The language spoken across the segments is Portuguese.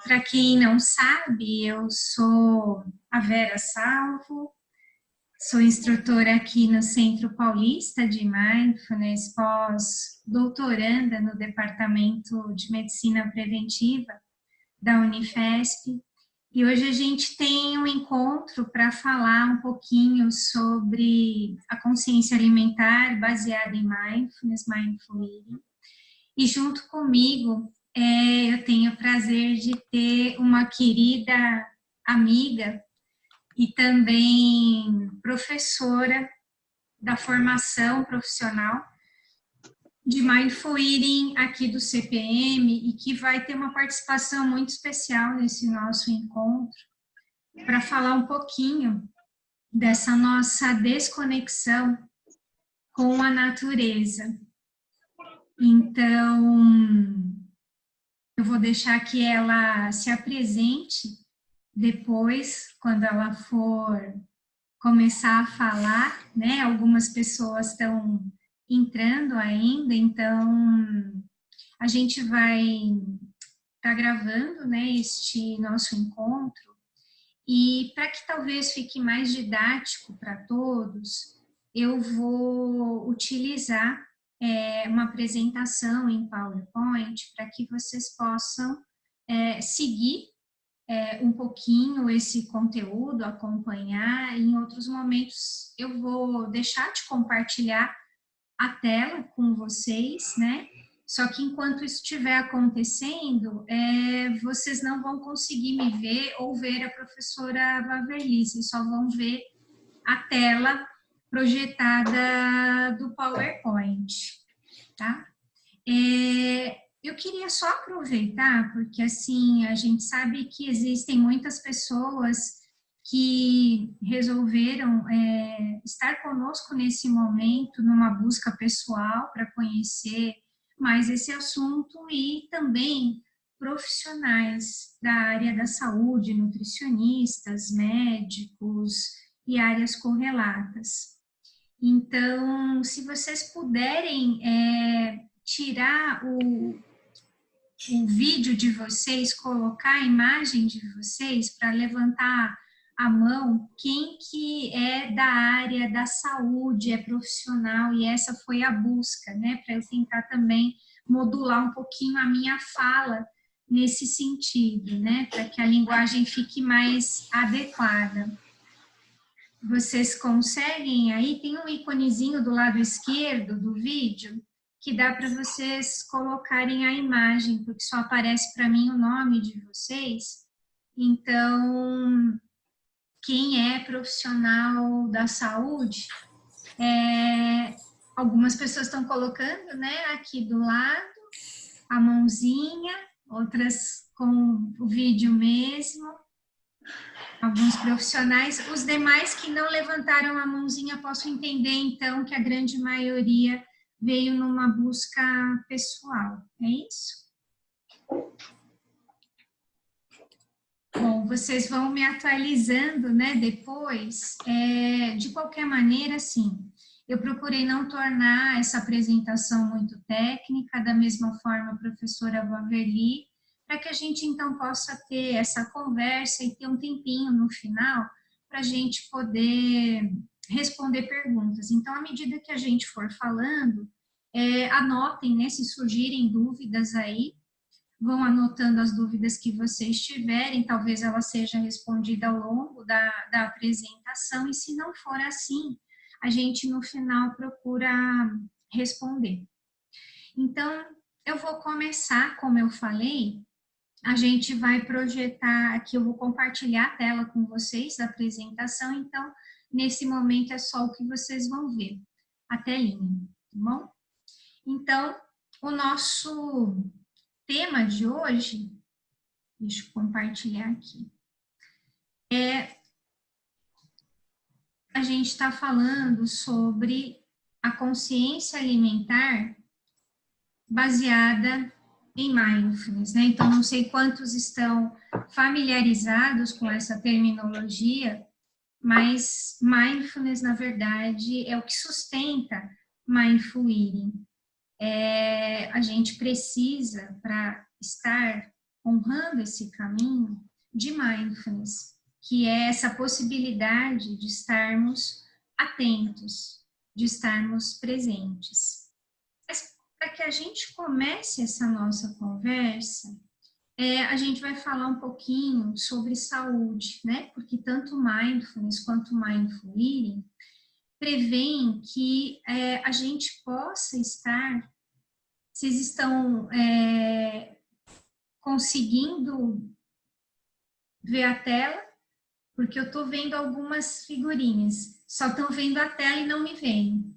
para quem não sabe, eu sou a Vera Salvo, sou instrutora aqui no Centro Paulista de Mindfulness, pós-doutoranda no Departamento de Medicina Preventiva da Unifesp. E hoje a gente tem um encontro para falar um pouquinho sobre a consciência alimentar baseada em Mindfulness, Mindful Eating. E junto comigo, eu tenho o prazer de ter uma querida amiga e também professora da formação profissional de Mindful Eating aqui do CPM e que vai ter uma participação muito especial nesse nosso encontro para falar um pouquinho dessa nossa desconexão com a natureza. Então, eu vou deixar que ela se apresente depois, quando ela for começar a falar, né? Algumas pessoas estão entrando ainda, então a gente vai estar gravando, né, este nosso encontro, e para que talvez fique mais didático para todos, eu vou utilizar uma apresentação em PowerPoint para que vocês possam seguir um pouquinho esse conteúdo, acompanhar. Em outros momentos eu vou deixar de compartilhar a tela com vocês, né? Só que enquanto isso estiver acontecendo, vocês não vão conseguir me ver ou ver a professora Waverly, vocês só vão ver a tela projetada do PowerPoint, tá? Eu queria só aproveitar, porque assim, a gente sabe que existem muitas pessoas que resolveram estar conosco nesse momento, numa busca pessoal para conhecer mais esse assunto, e também profissionais da área da saúde, nutricionistas, médicos e áreas correlatas. Então, se vocês puderem tirar o vídeo de vocês, colocar a imagem de vocês para levantar a mão, quem que é da área da saúde, é profissional, e essa foi a busca, né, para eu tentar também modular um pouquinho a minha fala nesse sentido, né, para que a linguagem fique mais adequada. Vocês conseguem aí? Tem um iconezinho do lado esquerdo do vídeo que dá para vocês colocarem a imagem, porque só aparece para mim o nome de vocês. Então, quem é profissional da saúde, algumas pessoas estão colocando, né, aqui do lado, a mãozinha, outras com o vídeo mesmo. Alguns profissionais, os demais que não levantaram a mãozinha, posso entender então que a grande maioria veio numa busca pessoal, é isso? Bom, vocês vão me atualizando, né, depois. De qualquer maneira, sim, eu procurei não tornar essa apresentação muito técnica, da mesma forma a professora Waverly, para que a gente então possa ter essa conversa e ter um tempinho no final para a gente poder responder perguntas. Então, à medida que a gente for falando, anotem, né, se surgirem dúvidas aí, vão anotando as dúvidas que vocês tiverem, talvez ela seja respondida ao longo da apresentação, e se não for assim, a gente no final procura responder. Então, eu vou começar, como eu falei, a gente vai projetar aqui, eu vou compartilhar a tela com vocês da apresentação, então, nesse momento é só o que vocês vão ver, a telinha, tá bom? Então, o nosso tema de hoje, deixa eu compartilhar aqui, a gente está falando sobre a consciência alimentar baseada em mindfulness, né? Então, não sei quantos estão familiarizados com essa terminologia, mas mindfulness, na verdade, é o que sustenta mindful eating. A gente precisa, para estar honrando esse caminho de mindfulness, que é essa possibilidade de estarmos atentos, de estarmos presentes. Mas para que a gente comece essa nossa conversa, a gente vai falar um pouquinho sobre saúde, né? Porque tanto mindfulness quanto mindful eating prevêem que a gente possa estar, vocês estão conseguindo ver a tela? Porque eu estou vendo algumas figurinhas, só estão vendo a tela e não me veem.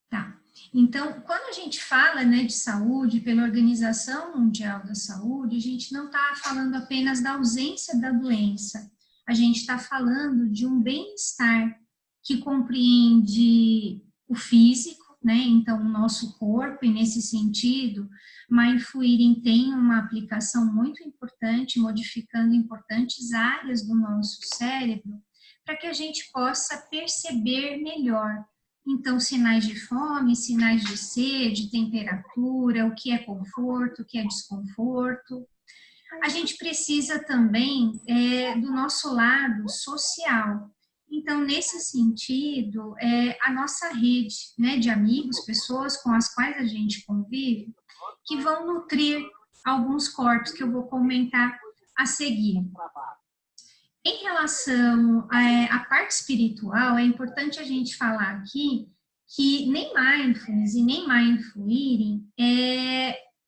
Tá. Então, quando a gente fala, né, de saúde, pela Organização Mundial da Saúde, a gente não está falando apenas da ausência da doença, a gente está falando de um bem-estar que compreende o físico, né, então o nosso corpo, e nesse sentido, Mindful Eating tem uma aplicação muito importante, modificando importantes áreas do nosso cérebro, para que a gente possa perceber melhor. Então, sinais de fome, sinais de sede, temperatura, o que é conforto, o que é desconforto. A gente precisa também do nosso lado social. Então, nesse sentido, a nossa rede, né, de amigos, pessoas com as quais a gente convive, que vão nutrir alguns corpos que eu vou comentar a seguir. Em relação à parte espiritual, é importante a gente falar aqui que nem Mindfulness e nem Mindful Eating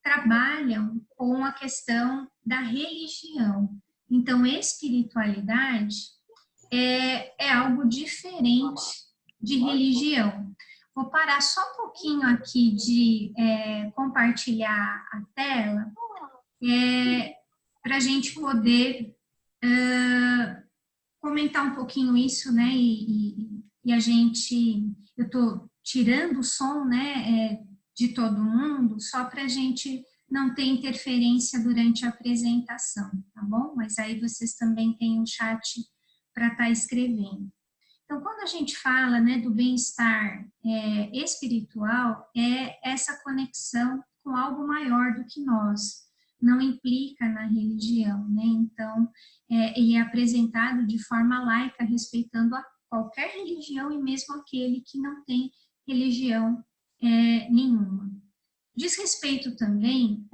trabalham com a questão da religião. Então, espiritualidade é algo diferente de religião. Vou parar só um pouquinho aqui de compartilhar a tela para a gente poder comentar um pouquinho isso, né, e a gente, eu estou tirando o som, né, de todo mundo, só para a gente não ter interferência durante a apresentação, tá bom? Mas aí vocês também têm um chat para estar escrevendo. Então, quando a gente fala, né, do bem-estar espiritual, é essa conexão com algo maior do que nós, não implica na religião, né? Então, ele é apresentado de forma laica, respeitando a qualquer religião e mesmo aquele que não tem religião nenhuma. Diz respeito também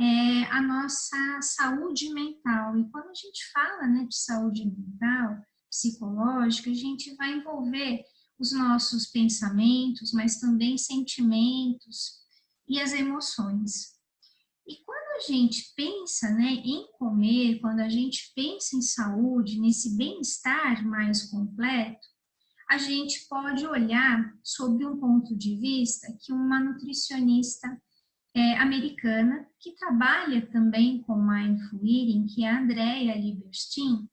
à nossa saúde mental. E quando a gente fala, né, de saúde mental, psicológica, a gente vai envolver os nossos pensamentos, mas também sentimentos e as emoções. E quando a gente pensa, né, em comer, quando a gente pensa em saúde, nesse bem-estar mais completo, a gente pode olhar sob um ponto de vista que uma nutricionista americana, que trabalha também com Mindful Eating, que é a Andrea Lieberstein,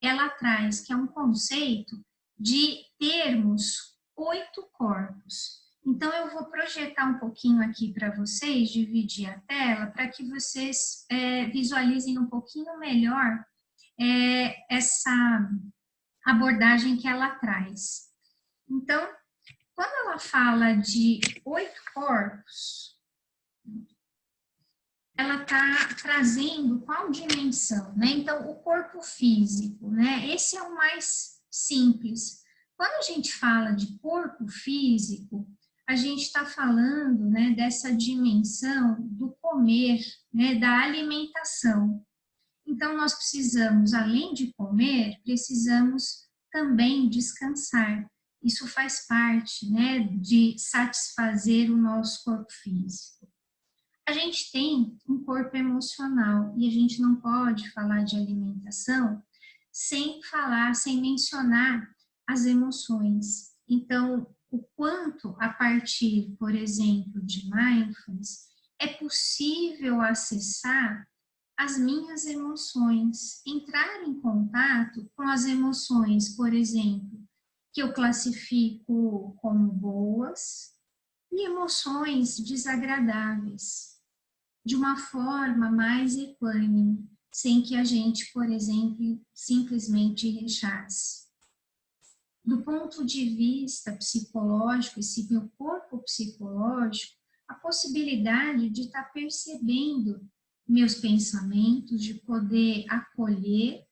ela traz que é um conceito de termos 8 corpos. Então, eu vou projetar um pouquinho aqui para vocês, dividir a tela, para que vocês visualizem um pouquinho melhor essa abordagem que ela traz. Então, quando ela fala de 8 corpos, ela está trazendo qual dimensão, né? Então, o corpo físico, né? Esse é o mais simples. Quando a gente fala de corpo físico, a gente está falando, né, dessa dimensão do comer, né, da alimentação. Então, nós precisamos, além de comer, precisamos também descansar. Isso faz parte, né, de satisfazer o nosso corpo físico. A gente tem um corpo emocional e a gente não pode falar de alimentação sem falar, sem mencionar as emoções. Então, o quanto a partir, por exemplo, de mindfulness, é possível acessar as minhas emoções, entrar em contato com as emoções, por exemplo, que eu classifico como boas e emoções desagradáveis, de uma forma mais equânime, sem que a gente, por exemplo, simplesmente rechace. Do ponto de vista psicológico, esse meu corpo psicológico, a possibilidade de estar percebendo meus pensamentos, de poder acolher,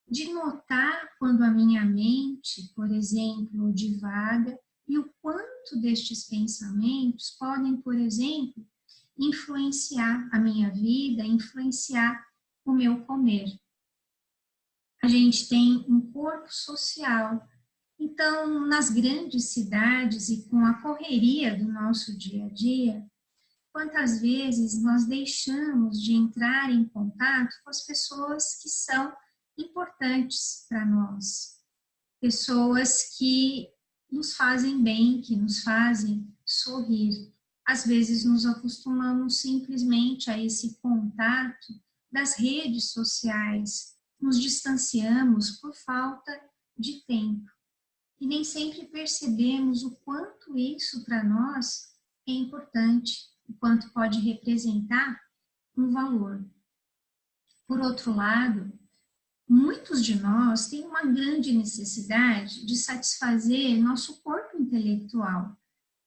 de notar quando a minha mente, por exemplo, divaga, e o quanto destes pensamentos podem, por exemplo, influenciar a minha vida, influenciar o meu comer. A gente tem um corpo social. Então, nas grandes cidades e com a correria do nosso dia a dia, quantas vezes nós deixamos de entrar em contato com as pessoas que são importantes para nós, pessoas que nos fazem bem, que nos fazem sorrir. Às vezes nos acostumamos simplesmente a esse contato das redes sociais, nos distanciamos por falta de tempo. E nem sempre percebemos o quanto isso para nós é importante, o quanto pode representar um valor. Por outro lado, muitos de nós têm uma grande necessidade de satisfazer nosso corpo intelectual.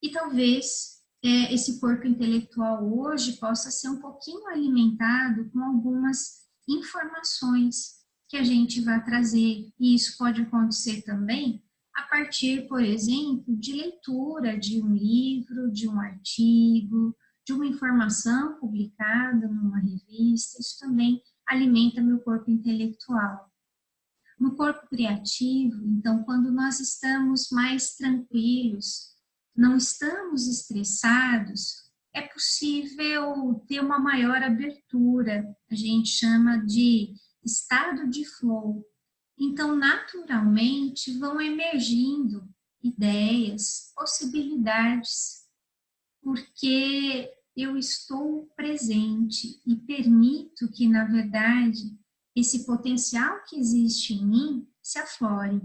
E talvez esse corpo intelectual hoje possa ser um pouquinho alimentado com algumas informações que a gente vai trazer. E isso pode acontecer também a partir, por exemplo, de leitura de um livro, de um artigo, de uma informação publicada numa revista. Isso também alimenta meu corpo intelectual. No corpo criativo, então, quando nós estamos mais tranquilos, não estamos estressados, é possível ter uma maior abertura, a gente chama de estado de flow. Então, naturalmente, vão emergindo ideias, possibilidades, porque eu estou presente e permito que, na verdade, esse potencial que existe em mim se aflore.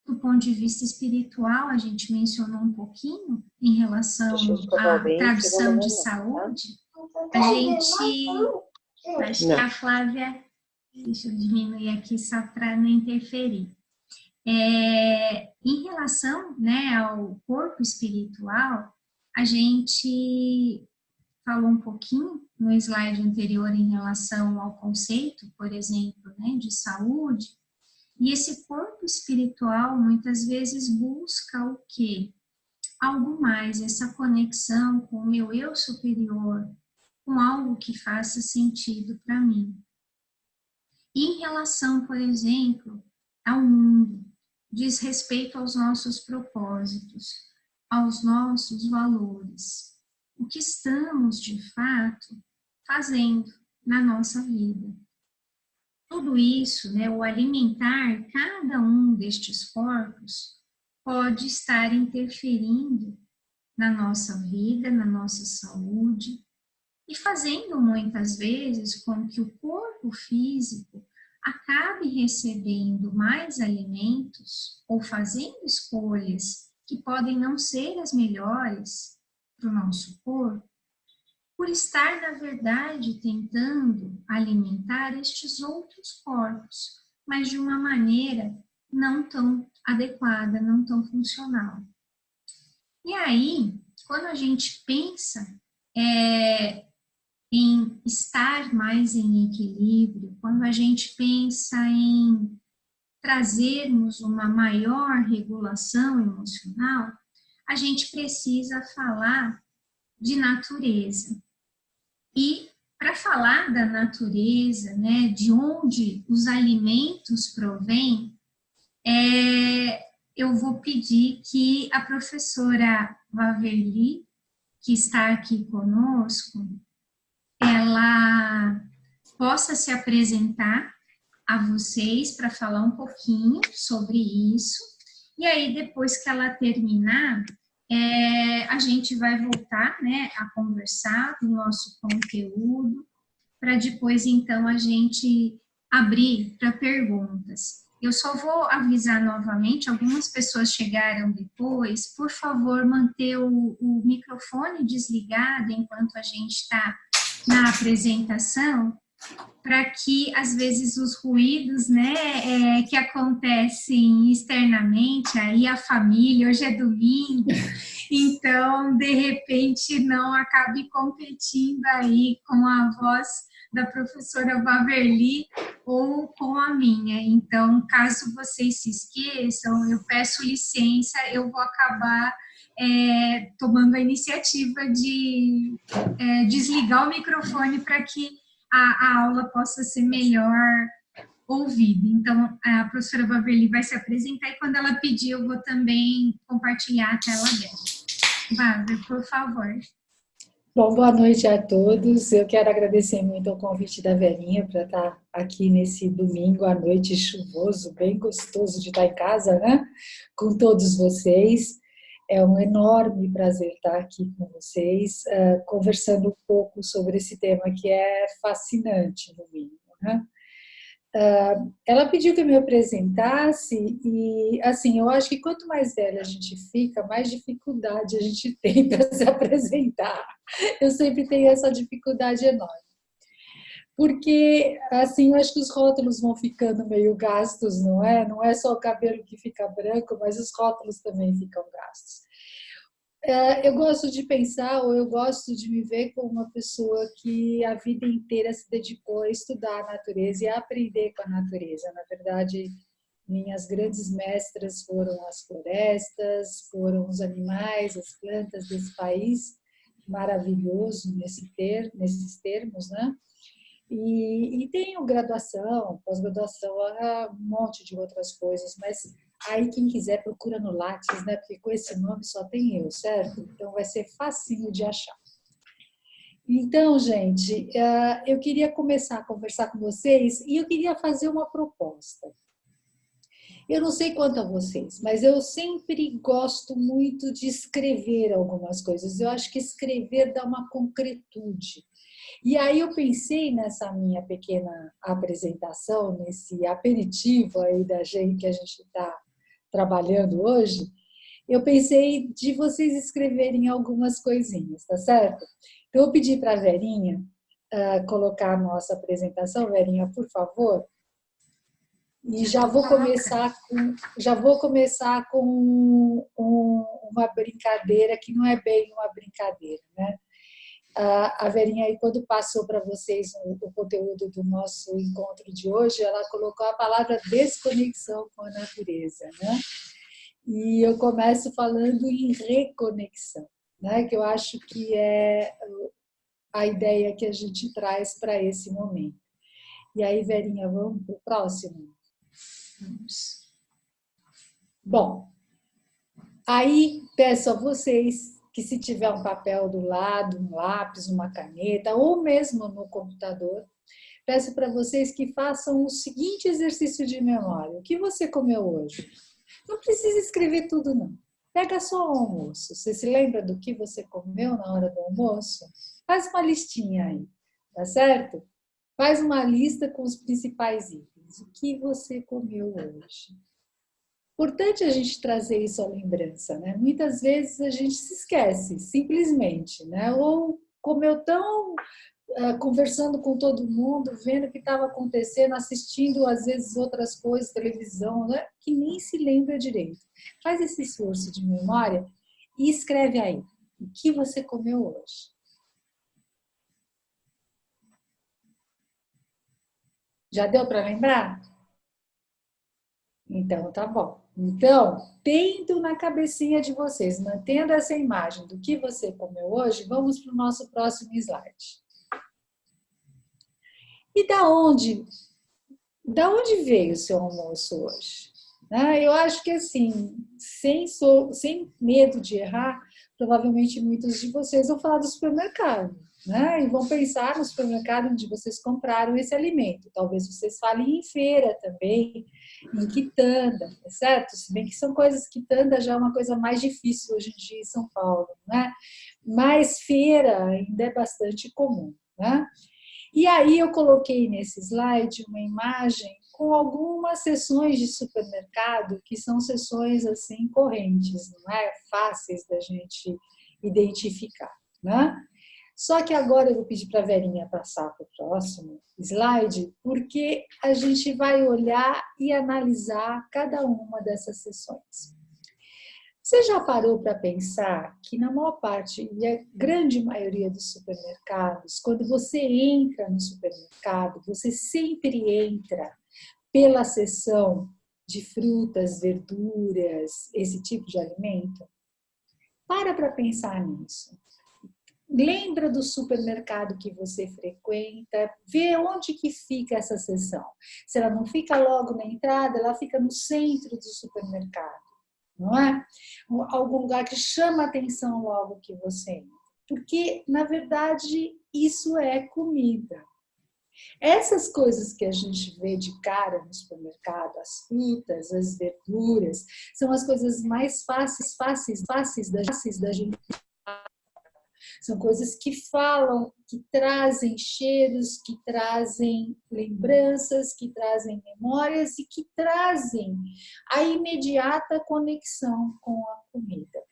Do ponto de vista espiritual, a gente mencionou um pouquinho em relação à tradução de saúde. A gente, acho que a Flávia, deixa eu diminuir aqui só para não interferir. Em relação, né, ao corpo espiritual, a gente falou um pouquinho no slide anterior em relação ao conceito, por exemplo, né, de saúde, e esse corpo espiritual muitas vezes busca o quê? Algo mais, essa conexão com o meu eu superior, com algo que faça sentido para mim. E em relação, por exemplo, ao mundo, diz respeito aos nossos propósitos, aos nossos valores, o que estamos, de fato, fazendo na nossa vida. Tudo isso, né, o alimentar cada um destes corpos, pode estar interferindo na nossa vida, na nossa saúde, e fazendo muitas vezes com que o corpo físico acabe recebendo mais alimentos ou fazendo escolhas que podem não ser as melhores para o nosso corpo, por estar, na verdade, tentando alimentar estes outros corpos, mas de uma maneira não tão adequada, não tão funcional. E aí, quando a gente pensa em estar mais em equilíbrio, quando a gente pensa em trazermos uma maior regulação emocional, a gente precisa falar de natureza. E para falar da natureza, né, de onde os alimentos provêm, eu vou pedir que a professora Waverly, que está aqui conosco, ela possa se apresentar a vocês para falar um pouquinho sobre isso. E aí, depois que ela terminar, a gente vai voltar, né, a conversar do nosso conteúdo, para depois, então, a gente abrir para perguntas. Eu só vou avisar novamente, algumas pessoas chegaram depois, por favor, manter o microfone desligado enquanto a gente está na apresentação, para que, às vezes, os ruídos, né, que acontecem externamente, aí a família, hoje é domingo, então, de repente, não acabe competindo aí com a voz da professora Waverly ou com a minha. Então, caso vocês se esqueçam, eu peço licença, eu vou acabar tomando a iniciativa de desligar o microfone para que a aula possa ser melhor ouvida. Então, a professora Waverly vai se apresentar e quando ela pedir, eu vou também compartilhar a tela dela. Waver, por favor. Bom, boa noite a todos. Eu quero agradecer muito o convite da Verinha para estar aqui nesse domingo à noite chuvoso, bem gostoso de estar em casa, né? Com todos vocês. É um enorme prazer estar aqui com vocês, conversando um pouco sobre esse tema que é fascinante, no mínimo, né? Ela pediu que eu me apresentasse e, assim, eu acho que quanto mais velha a gente fica, mais dificuldade a gente tem para se apresentar. Eu sempre tenho essa dificuldade enorme. Porque, assim, eu acho que os rótulos vão ficando meio gastos, não é? Não é só o cabelo que fica branco, mas os rótulos também ficam gastos. Eu gosto de pensar, ou eu gosto de me ver como uma pessoa que a vida inteira se dedicou a estudar a natureza e a aprender com a natureza. Na verdade, minhas grandes mestras foram as florestas, foram os animais, as plantas desse país maravilhoso nesses termos, né? E tenho graduação, pós-graduação, um monte de outras coisas, mas aí quem quiser procura no Lattes, né? Porque com esse nome só tem eu, certo? Então vai ser facinho de achar. Então, gente, eu queria começar a conversar com vocês e eu queria fazer uma proposta. Eu não sei quanto a vocês, mas eu sempre gosto muito de escrever algumas coisas. Eu acho que escrever dá uma concretude. E aí eu pensei nessa minha pequena apresentação, nesse aperitivo aí da gente que a gente está trabalhando hoje, eu pensei de vocês escreverem algumas coisinhas, tá certo? Então eu pedi para a Verinha colocar a nossa apresentação. Verinha, por favor. E já vou começar com uma brincadeira que não é bem uma brincadeira, né? A Verinha aí, quando passou para vocês o conteúdo do nosso encontro de hoje, ela colocou a palavra desconexão com a natureza, né? E eu começo falando em reconexão, né? Que eu acho que é a ideia que a gente traz para esse momento. E aí, Verinha, vamos para o próximo? Vamos. Bom, aí peço a vocês que, se tiver um papel do lado, um lápis, uma caneta, ou mesmo no computador, peço para vocês que façam o seguinte exercício de memória. O que você comeu hoje? Não precisa escrever tudo, não. Pega só o almoço. Você se lembra do que você comeu na hora do almoço? Faz uma listinha aí, tá certo? Faz uma lista com os principais itens. O que você comeu hoje? Importante a gente trazer isso à lembrança, né? Muitas vezes a gente se esquece, simplesmente, né? Ou comeu tão conversando com todo mundo, vendo o que estava acontecendo, assistindo às vezes outras coisas, televisão, né? Que nem se lembra direito. Faz esse esforço de memória e escreve aí o que você comeu hoje. Já deu para lembrar? Então, tá bom. Então, tendo na cabecinha de vocês, mantendo essa imagem do que você comeu hoje, vamos para o nosso próximo slide. E da onde veio o seu almoço hoje? Eu acho que, assim, sem medo de errar, provavelmente muitos de vocês vão falar do supermercado, né? E vão pensar no supermercado onde vocês compraram esse alimento. Talvez vocês falem em feira também, em quitanda, tá certo? Se bem que são coisas, quitanda já é uma coisa mais difícil hoje em dia em São Paulo, né? Mas feira ainda é bastante comum, né? E aí eu coloquei nesse slide uma imagem com algumas seções de supermercado que são seções assim correntes, não é? Fáceis da gente identificar, né? Só que agora eu vou pedir para a Verinha passar para o próximo slide, porque a gente vai olhar e analisar cada uma dessas sessões. Você já parou para pensar que na maior parte e a grande maioria dos supermercados, quando você entra no supermercado, você sempre entra pela seção de frutas, verduras, esse tipo de alimento? Para pensar nisso. Lembra do supermercado que você frequenta, vê onde que fica essa seção. Se ela não fica logo na entrada, ela fica no centro do supermercado, não é? Algum lugar que chama a atenção logo que você entra. Porque, na verdade, isso é comida. Essas coisas que a gente vê de cara no supermercado, as frutas, as verduras, são as coisas mais fáceis da gente. São coisas que falam, que trazem cheiros, que trazem lembranças, que trazem memórias e que trazem a imediata conexão com a comida.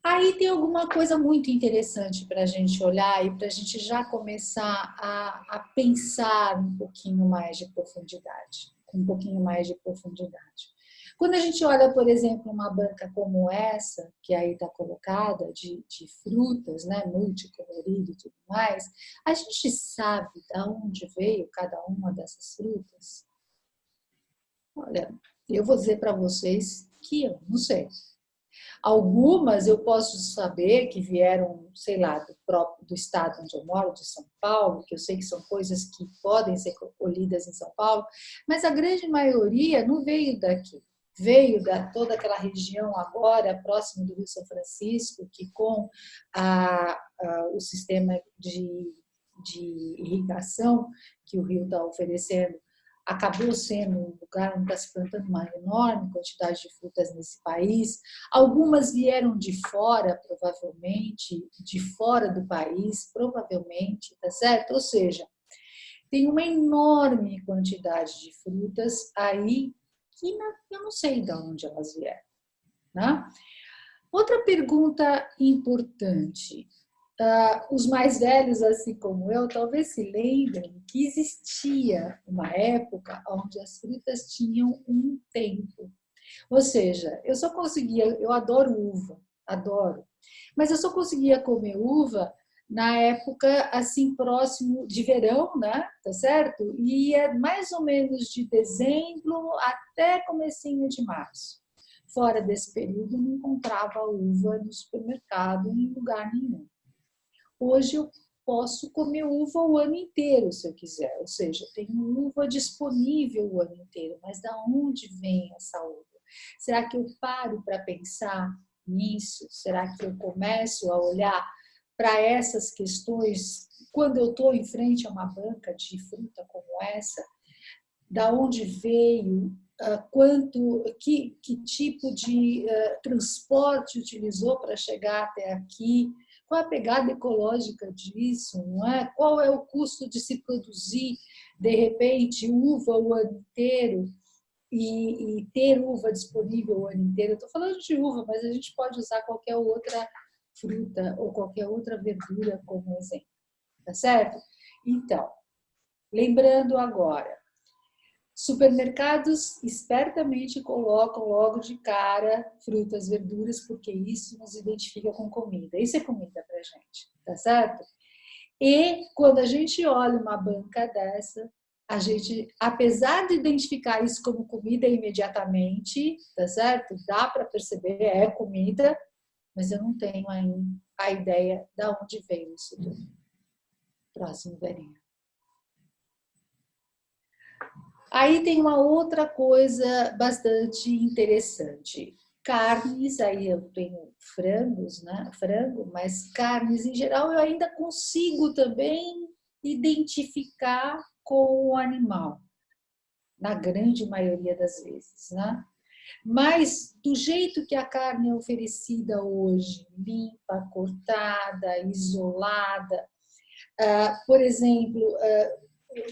Aí tem alguma coisa muito interessante para a gente olhar e para a gente já começar a pensar um pouquinho mais de profundidade, com um pouquinho mais de profundidade. Quando a gente olha, por exemplo, uma banca como essa, que aí está colocada, de frutas, né, multicolorido e tudo mais, a gente sabe de onde veio cada uma dessas frutas? Olha, eu vou dizer para vocês que eu não sei. Algumas eu posso saber que vieram, sei lá, do estado onde eu moro, de São Paulo, que eu sei que são coisas que podem ser colhidas em São Paulo, mas a grande maioria não veio daqui. Veio da toda aquela região agora, próximo do Rio São Francisco, que com o sistema de irrigação que o rio está oferecendo, acabou sendo um lugar onde está se plantando uma enorme quantidade de frutas nesse país. Algumas vieram de fora, provavelmente, de fora do país, provavelmente, tá certo? Ou seja, tem uma enorme quantidade de frutas aí que eu não sei de onde elas vieram, né? Outra pergunta importante. Os mais velhos, assim como eu, talvez se lembrem que existia uma época onde as frutas tinham um tempo. Ou seja, eu adoro uva, adoro, mas eu só conseguia comer uva na época assim próximo de verão, né? Tá certo? E é mais ou menos de dezembro até comecinho de março. Fora desse período, não encontrava uva no supermercado em lugar nenhum. Hoje eu posso comer uva o ano inteiro, se eu quiser. Ou seja, eu tenho uva disponível o ano inteiro. Mas de onde vem essa uva? Será que eu paro para pensar nisso? Será que eu começo a olhar para essas questões quando eu estou em frente a uma banca de fruta como essa? Da onde veio? Que tipo de transporte utilizou para chegar até aqui? Qual é a pegada ecológica disso, não é? Qual é o custo de se produzir, de repente, uva o ano inteiro e ter uva disponível o ano inteiro? Eu estou falando de uva, mas a gente pode usar qualquer outra fruta ou qualquer outra verdura como exemplo, tá certo? Então, lembrando agora, supermercados espertamente colocam logo de cara frutas, verduras, porque isso nos identifica com comida. Isso é comida para a gente, tá certo? E quando a gente olha uma banca dessa, a gente, apesar de identificar isso como comida imediatamente, tá certo? Dá para perceber, é comida, mas eu não tenho ainda a ideia de onde veio isso tudo. Próximo, Verinha. Aí tem uma outra coisa bastante interessante. Carnes, aí eu tenho frangos, né? Frango, mas carnes em geral eu ainda consigo também identificar com o animal, na grande maioria das vezes, né? Mas do jeito que a carne é oferecida hoje, limpa, cortada, isolada, por exemplo,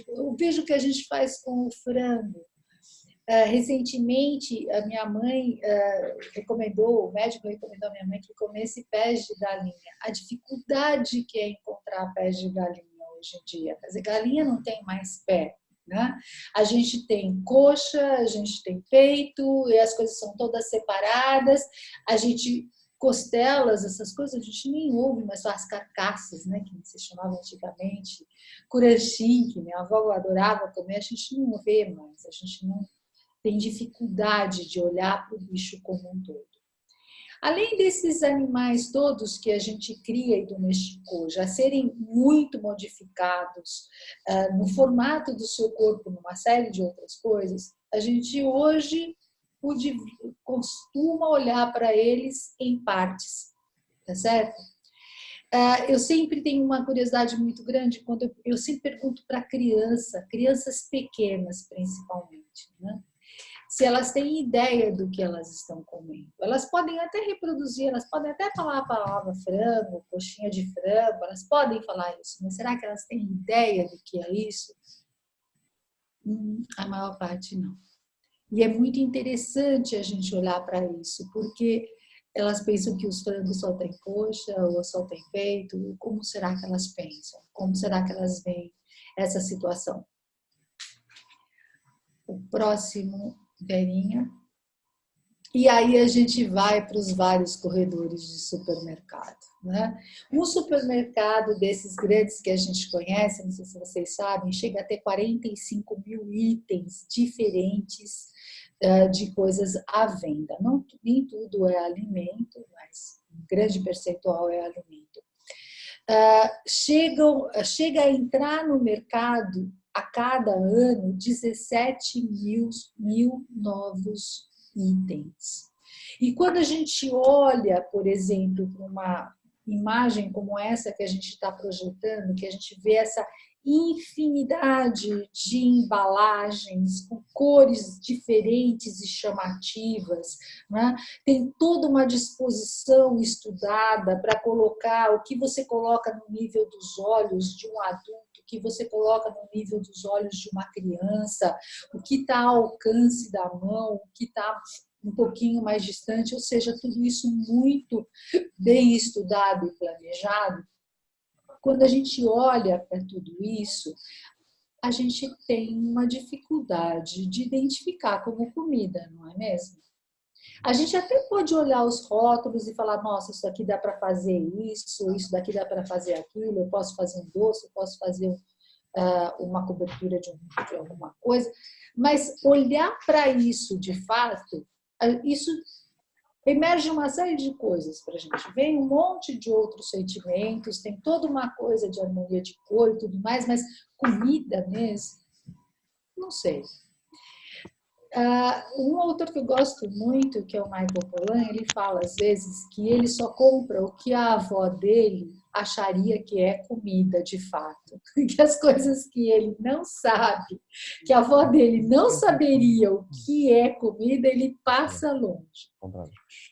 eu vejo o que a gente faz com o frango. Recentemente, a minha mãe o médico recomendou à minha mãe que comesse pés de galinha. A dificuldade que é encontrar pés de galinha hoje em dia. Quer dizer, galinha não tem mais pé, né? A gente tem coxa, a gente tem peito, e as coisas são todas separadas. A gente costelas, essas coisas, a gente nem ouve, mas são as carcaças, né, que se chamava antigamente, curanchim, que minha avó adorava comer, a gente não vê mais, a gente não tem dificuldade de olhar para o bicho como um todo. Além desses animais todos que a gente cria e domesticou, já serem muito modificados no formato do seu corpo, numa série de outras coisas, a gente hoje costuma olhar para eles em partes, tá certo? Eu sempre tenho uma curiosidade muito grande quando eu sempre pergunto para crianças pequenas principalmente, né? Se elas têm ideia do que elas estão comendo. Elas podem até reproduzir, elas podem até falar a palavra frango, coxinha de frango, elas podem falar isso, mas será que elas têm ideia do que é isso? A maior parte não. E é muito interessante a gente olhar para isso, porque elas pensam que os frangos só têm coxa ou só têm peito. Como será que elas pensam? Como será que elas veem essa situação? O próximo, Verinha. E aí a gente vai para os vários corredores de supermercado, né? Um supermercado desses grandes que a gente conhece, não sei se vocês sabem, chega a ter 45 mil itens diferentes de coisas à venda. Não, nem tudo é alimento, mas um grande percentual é alimento. Chega a entrar no mercado a cada ano 17 mil novos itens. E quando a gente olha, por exemplo, para uma imagem como essa que a gente está projetando, que a gente vê essa infinidade de embalagens com cores diferentes e chamativas, né? Tem toda uma disposição estudada para colocar o que você coloca no nível dos olhos de um adulto, o que você coloca no nível dos olhos de uma criança, o que está ao alcance da mão, o que está um pouquinho mais distante, ou seja, tudo isso muito bem estudado e planejado. Quando a gente olha para tudo isso, a gente tem uma dificuldade de identificar como comida, não é mesmo? A gente até pode olhar os rótulos e falar, nossa, isso daqui dá para fazer isso daqui dá para fazer aquilo, eu posso fazer um doce, eu posso fazer uma cobertura de alguma coisa, mas olhar para isso de fato, isso emerge uma série de coisas para a gente. Vem um monte de outros sentimentos, tem toda uma coisa de harmonia de cor e tudo mais, mas comida mesmo, não sei. Um autor que eu gosto muito, que é o Michael Pollan, ele fala às vezes que ele só compra o que a avó dele acharia que é comida de fato, que as coisas que ele não sabe, que a avó dele não saberia o que é comida, ele passa longe.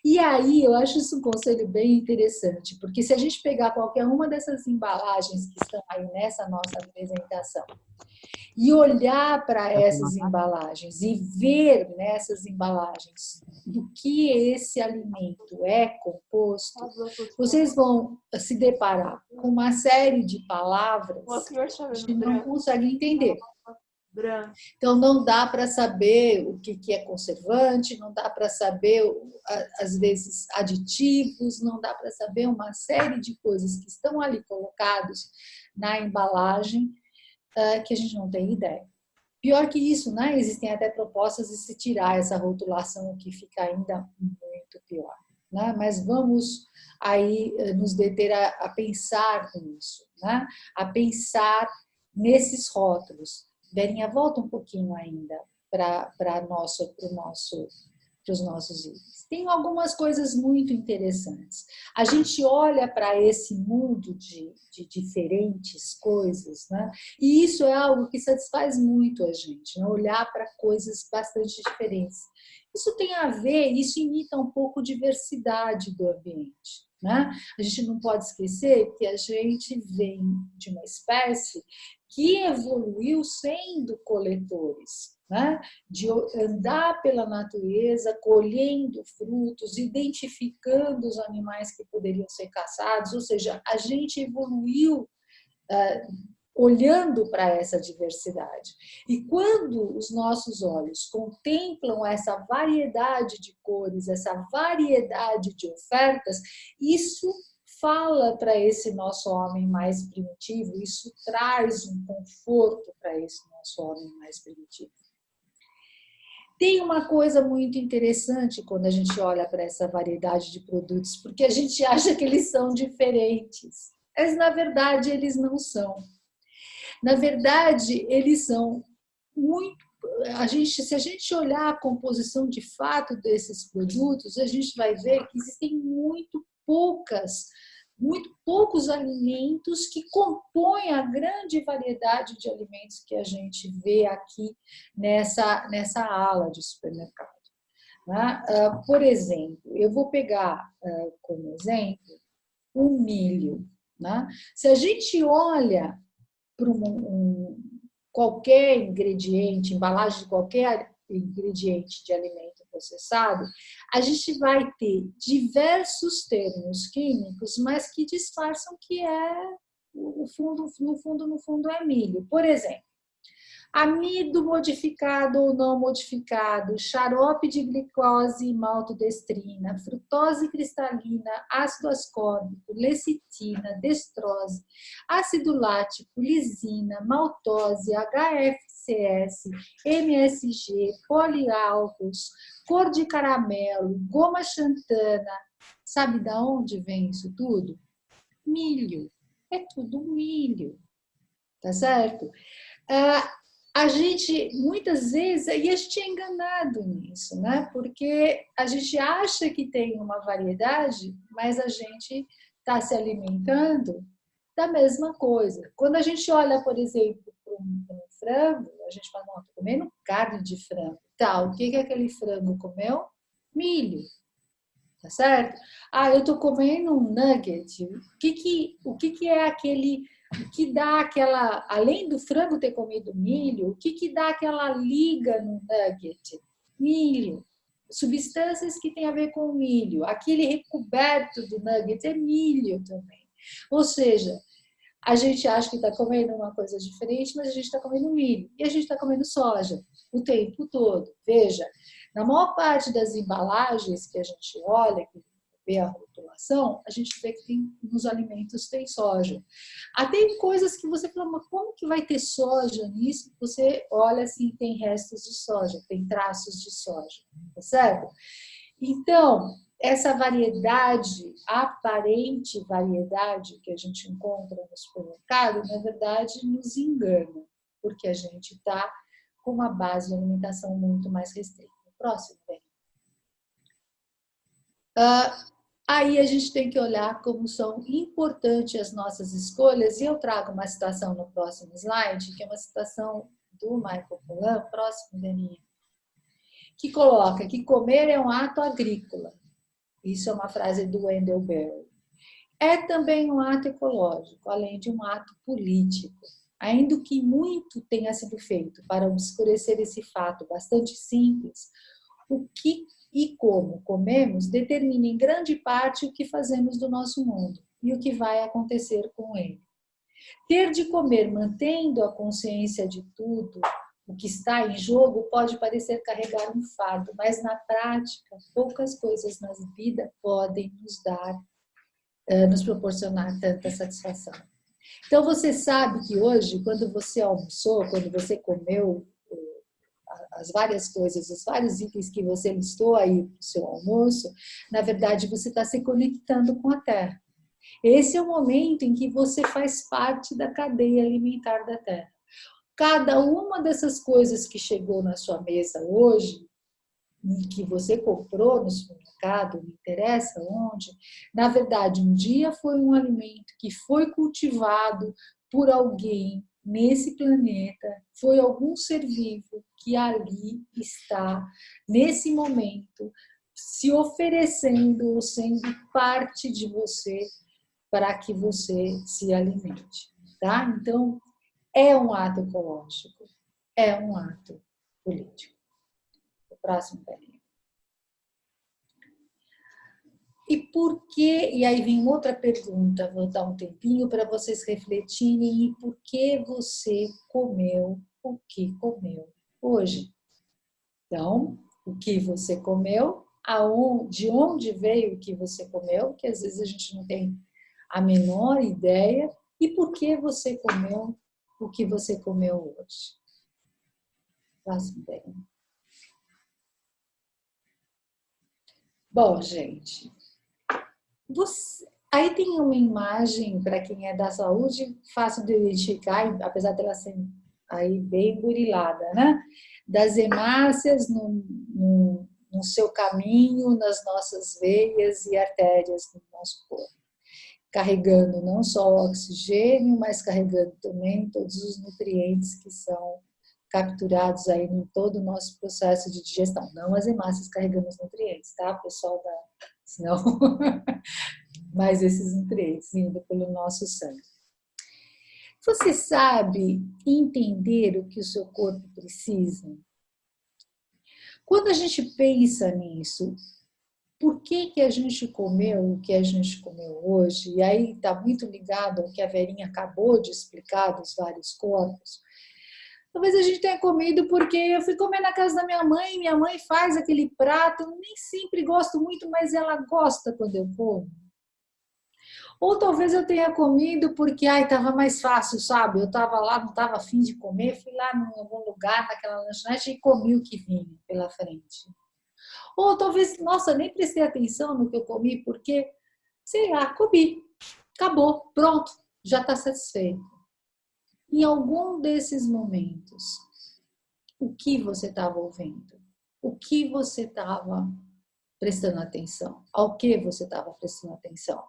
E aí eu acho isso um conselho bem interessante, porque se a gente pegar qualquer uma dessas embalagens que estão aí nessa nossa apresentação e olhar para essas embalagens e ver nessas embalagens do que esse alimento é composto, vocês vão se deparar com uma série de palavras que a gente não consegue entender. Então, não dá para saber o que é conservante, não dá para saber, às vezes, aditivos, não dá para saber uma série de coisas que estão ali colocados na embalagem que a gente não tem ideia. Pior que isso, né? Existem até propostas de se tirar essa rotulação, o que fica ainda muito pior. Né? Mas vamos aí nos deter a pensar nisso, né? A pensar nesses rótulos. Verinha, volta um pouquinho ainda para os nossos itens. Tem algumas coisas muito interessantes. A gente olha para esse mundo de diferentes coisas, né? E isso é algo que satisfaz muito a gente, né? Olhar para coisas bastante diferentes. Isso tem a ver, isso imita um pouco a diversidade do ambiente. né? A gente não pode esquecer que a gente vem de uma espécie que evoluiu sendo coletores, né? De andar pela natureza, colhendo frutos, identificando os animais que poderiam ser caçados, ou seja, a gente evoluiu olhando para essa diversidade. E quando os nossos olhos contemplam essa variedade de cores, essa variedade de ofertas, isso fala para esse nosso homem mais primitivo, isso traz um conforto para esse nosso homem mais primitivo. Tem uma coisa muito interessante quando a gente olha para essa variedade de produtos, porque a gente acha que eles são diferentes, mas na verdade eles não são. Na verdade, eles são muito... se a gente olhar a composição de fato desses produtos, a gente vai ver que existem muito poucos alimentos que compõem a grande variedade de alimentos que a gente vê aqui nessa ala de supermercado. Né? Por exemplo, eu vou pegar como exemplo o milho. Né? Se a gente olha para qualquer ingrediente, embalagem de qualquer ingrediente de alimento processado, a gente vai ter diversos termos químicos, mas que disfarçam que no fundo é milho. Por exemplo, amido modificado ou não modificado, xarope de glicose e maltodestrina, frutose cristalina, ácido ascórbico, lecitina, destrose, ácido lático, lisina, maltose, HFCS, MSG, poliálcools, cor de caramelo, goma xantana. Sabe de onde vem isso tudo? Milho. É tudo milho. Tá certo? A gente, muitas vezes, e a gente é enganado nisso, né? Porque a gente acha que tem uma variedade, mas a gente está se alimentando da mesma coisa. Quando a gente olha, por exemplo, para um frango, a gente fala, não, estou comendo carne de frango. Tá, o que aquele frango comeu? Milho. Tá certo? Eu estou comendo um nugget. O que é aquele... O que dá aquela, além do frango ter comido milho, o que dá aquela liga no nugget? Milho. Substâncias que têm a ver com o milho. Aquele recoberto do nugget é milho também. Ou seja, a gente acha que está comendo uma coisa diferente, mas a gente está comendo milho. E a gente está comendo soja o tempo todo. Veja, na maior parte das embalagens que a gente olha, que vê a rotulação, a gente vê que nos alimentos tem soja. Até coisas que você fala, mas como que vai ter soja nisso? Você olha assim, tem restos de soja, tem traços de soja, tá certo? Então, essa variedade, aparente variedade que a gente encontra no supermercado, na verdade, nos engana, porque a gente está com uma base de alimentação muito mais restrita. Próximo, bem. Aí a gente tem que olhar como são importantes as nossas escolhas, e eu trago uma citação no próximo slide, que é uma citação do Michael Pollan, próximo, Daninha, que coloca que comer é um ato agrícola. Isso é uma frase do Wendell Berry. É também um ato ecológico, além de um ato político. Ainda que muito tenha sido feito para obscurecer esse fato bastante simples, o que e como comemos determina em grande parte o que fazemos do nosso mundo e o que vai acontecer com ele. Ter de comer mantendo a consciência de tudo o que está em jogo pode parecer carregar um fardo, mas na prática poucas coisas na vida podem nos proporcionar tanta satisfação. Então você sabe que hoje, quando você almoçou, quando você comeu as várias coisas, os vários itens que você listou aí para o seu almoço, na verdade você está se conectando com a Terra. Esse é o momento em que você faz parte da cadeia alimentar da Terra. Cada uma dessas coisas que chegou na sua mesa hoje, que você comprou no supermercado, não interessa onde, na verdade, um dia foi um alimento que foi cultivado por alguém nesse planeta, foi algum ser vivo que ali está, nesse momento, se oferecendo ou sendo parte de você para que você se alimente, tá? Então, é um ato ecológico, é um ato político. O próximo, Belinha. E por que, e aí vem outra pergunta, vou dar um tempinho para vocês refletirem, e por que você comeu o que comeu hoje? Então, o que você comeu, de onde veio o que você comeu, que às vezes a gente não tem a menor ideia, e por que você comeu o que você comeu hoje. Faço bem. Bom, gente, aí tem uma imagem, para quem é da saúde, fácil de identificar, apesar dela ser aí bem burilada, né? Das hemácias no seu caminho, nas nossas veias e artérias do nosso corpo. Carregando não só o oxigênio, mas carregando também todos os nutrientes que são capturados aí em todo o nosso processo de digestão. Não as hemácias carregando os nutrientes, tá, pessoal? Senão, mas esses nutrientes indo pelo nosso sangue. Você sabe entender o que o seu corpo precisa? Quando a gente pensa nisso, por que a gente comeu o que a gente comeu hoje? E aí está muito ligado ao que a Verinha acabou de explicar dos vários corpos. Talvez a gente tenha comido porque eu fui comer na casa da minha mãe faz aquele prato, eu nem sempre gosto muito, mas ela gosta quando eu como. Ou talvez eu tenha comido porque estava mais fácil, sabe? Eu estava lá, não estava afim de comer, fui lá em algum lugar, naquela lanchonete e comi o que vinha pela frente. Ou talvez, nossa, nem prestei atenção no que eu comi, porque, sei lá, comi, acabou, pronto, já está satisfeito. Em algum desses momentos, o que você estava ouvindo? O que você estava prestando atenção? Ao que você estava prestando atenção?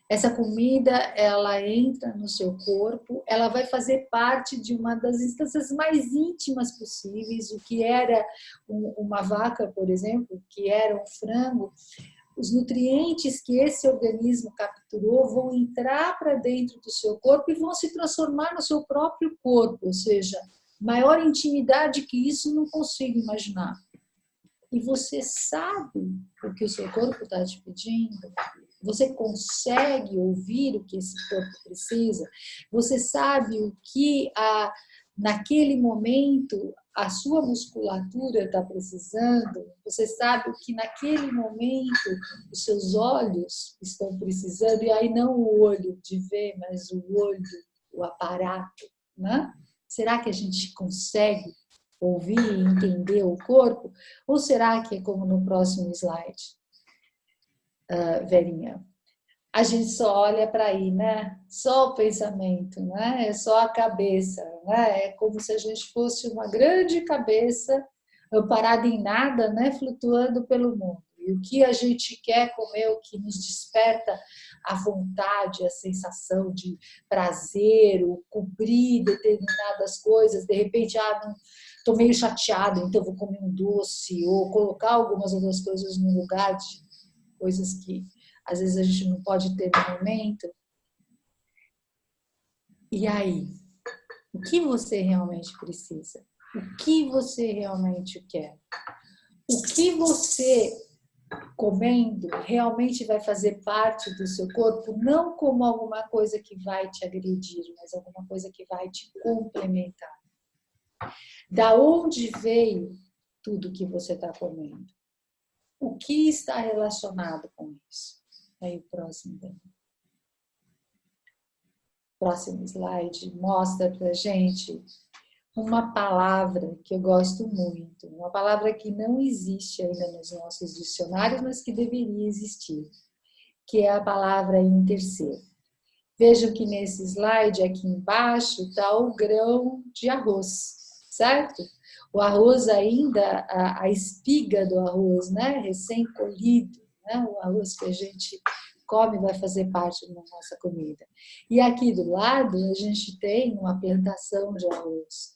Essa comida, ela entra no seu corpo, ela vai fazer parte de uma das instâncias mais íntimas possíveis. O que era uma vaca, por exemplo, que era um frango, os nutrientes que esse organismo capturou vão entrar para dentro do seu corpo e vão se transformar no seu próprio corpo, ou seja, maior intimidade que isso não consigo imaginar. E você sabe o que o seu corpo está te pedindo? Você consegue ouvir o que esse corpo precisa? Você sabe o que naquele momento a sua musculatura está precisando? Você sabe o que naquele momento os seus olhos estão precisando? E aí não o olho de ver, mas o olho, o aparato, né? Será que a gente consegue ouvir e entender o corpo? Ou será que é como no próximo slide, Verinha? A gente só olha para aí, né? Só o pensamento, né? É só a cabeça, né? É como se a gente fosse uma grande cabeça parada em nada, né? Flutuando pelo mundo. E o que a gente quer comer, o que nos desperta a vontade, a sensação de prazer, ou cobrir determinadas coisas, de repente, não, estou meio chateada, então vou comer um doce, ou colocar algumas outras coisas no lugar de coisas que às vezes a gente não pode ter no momento. E aí? O que você realmente precisa? O que você realmente quer? O que você comendo realmente vai fazer parte do seu corpo, não como alguma coisa que vai te agredir, mas alguma coisa que vai te complementar. Da onde veio tudo que você está comendo? O que está relacionado com isso? Aí o próximo slide mostra para a gente uma palavra que eu gosto muito, uma palavra que não existe ainda nos nossos dicionários, mas que deveria existir, que é a palavra interser. Vejam que nesse slide aqui embaixo está o grão de arroz, certo? O arroz ainda, a espiga do arroz, né? Recém-colhido, né? O arroz que a gente come vai fazer parte da nossa comida. E aqui do lado a gente tem uma plantação de arroz,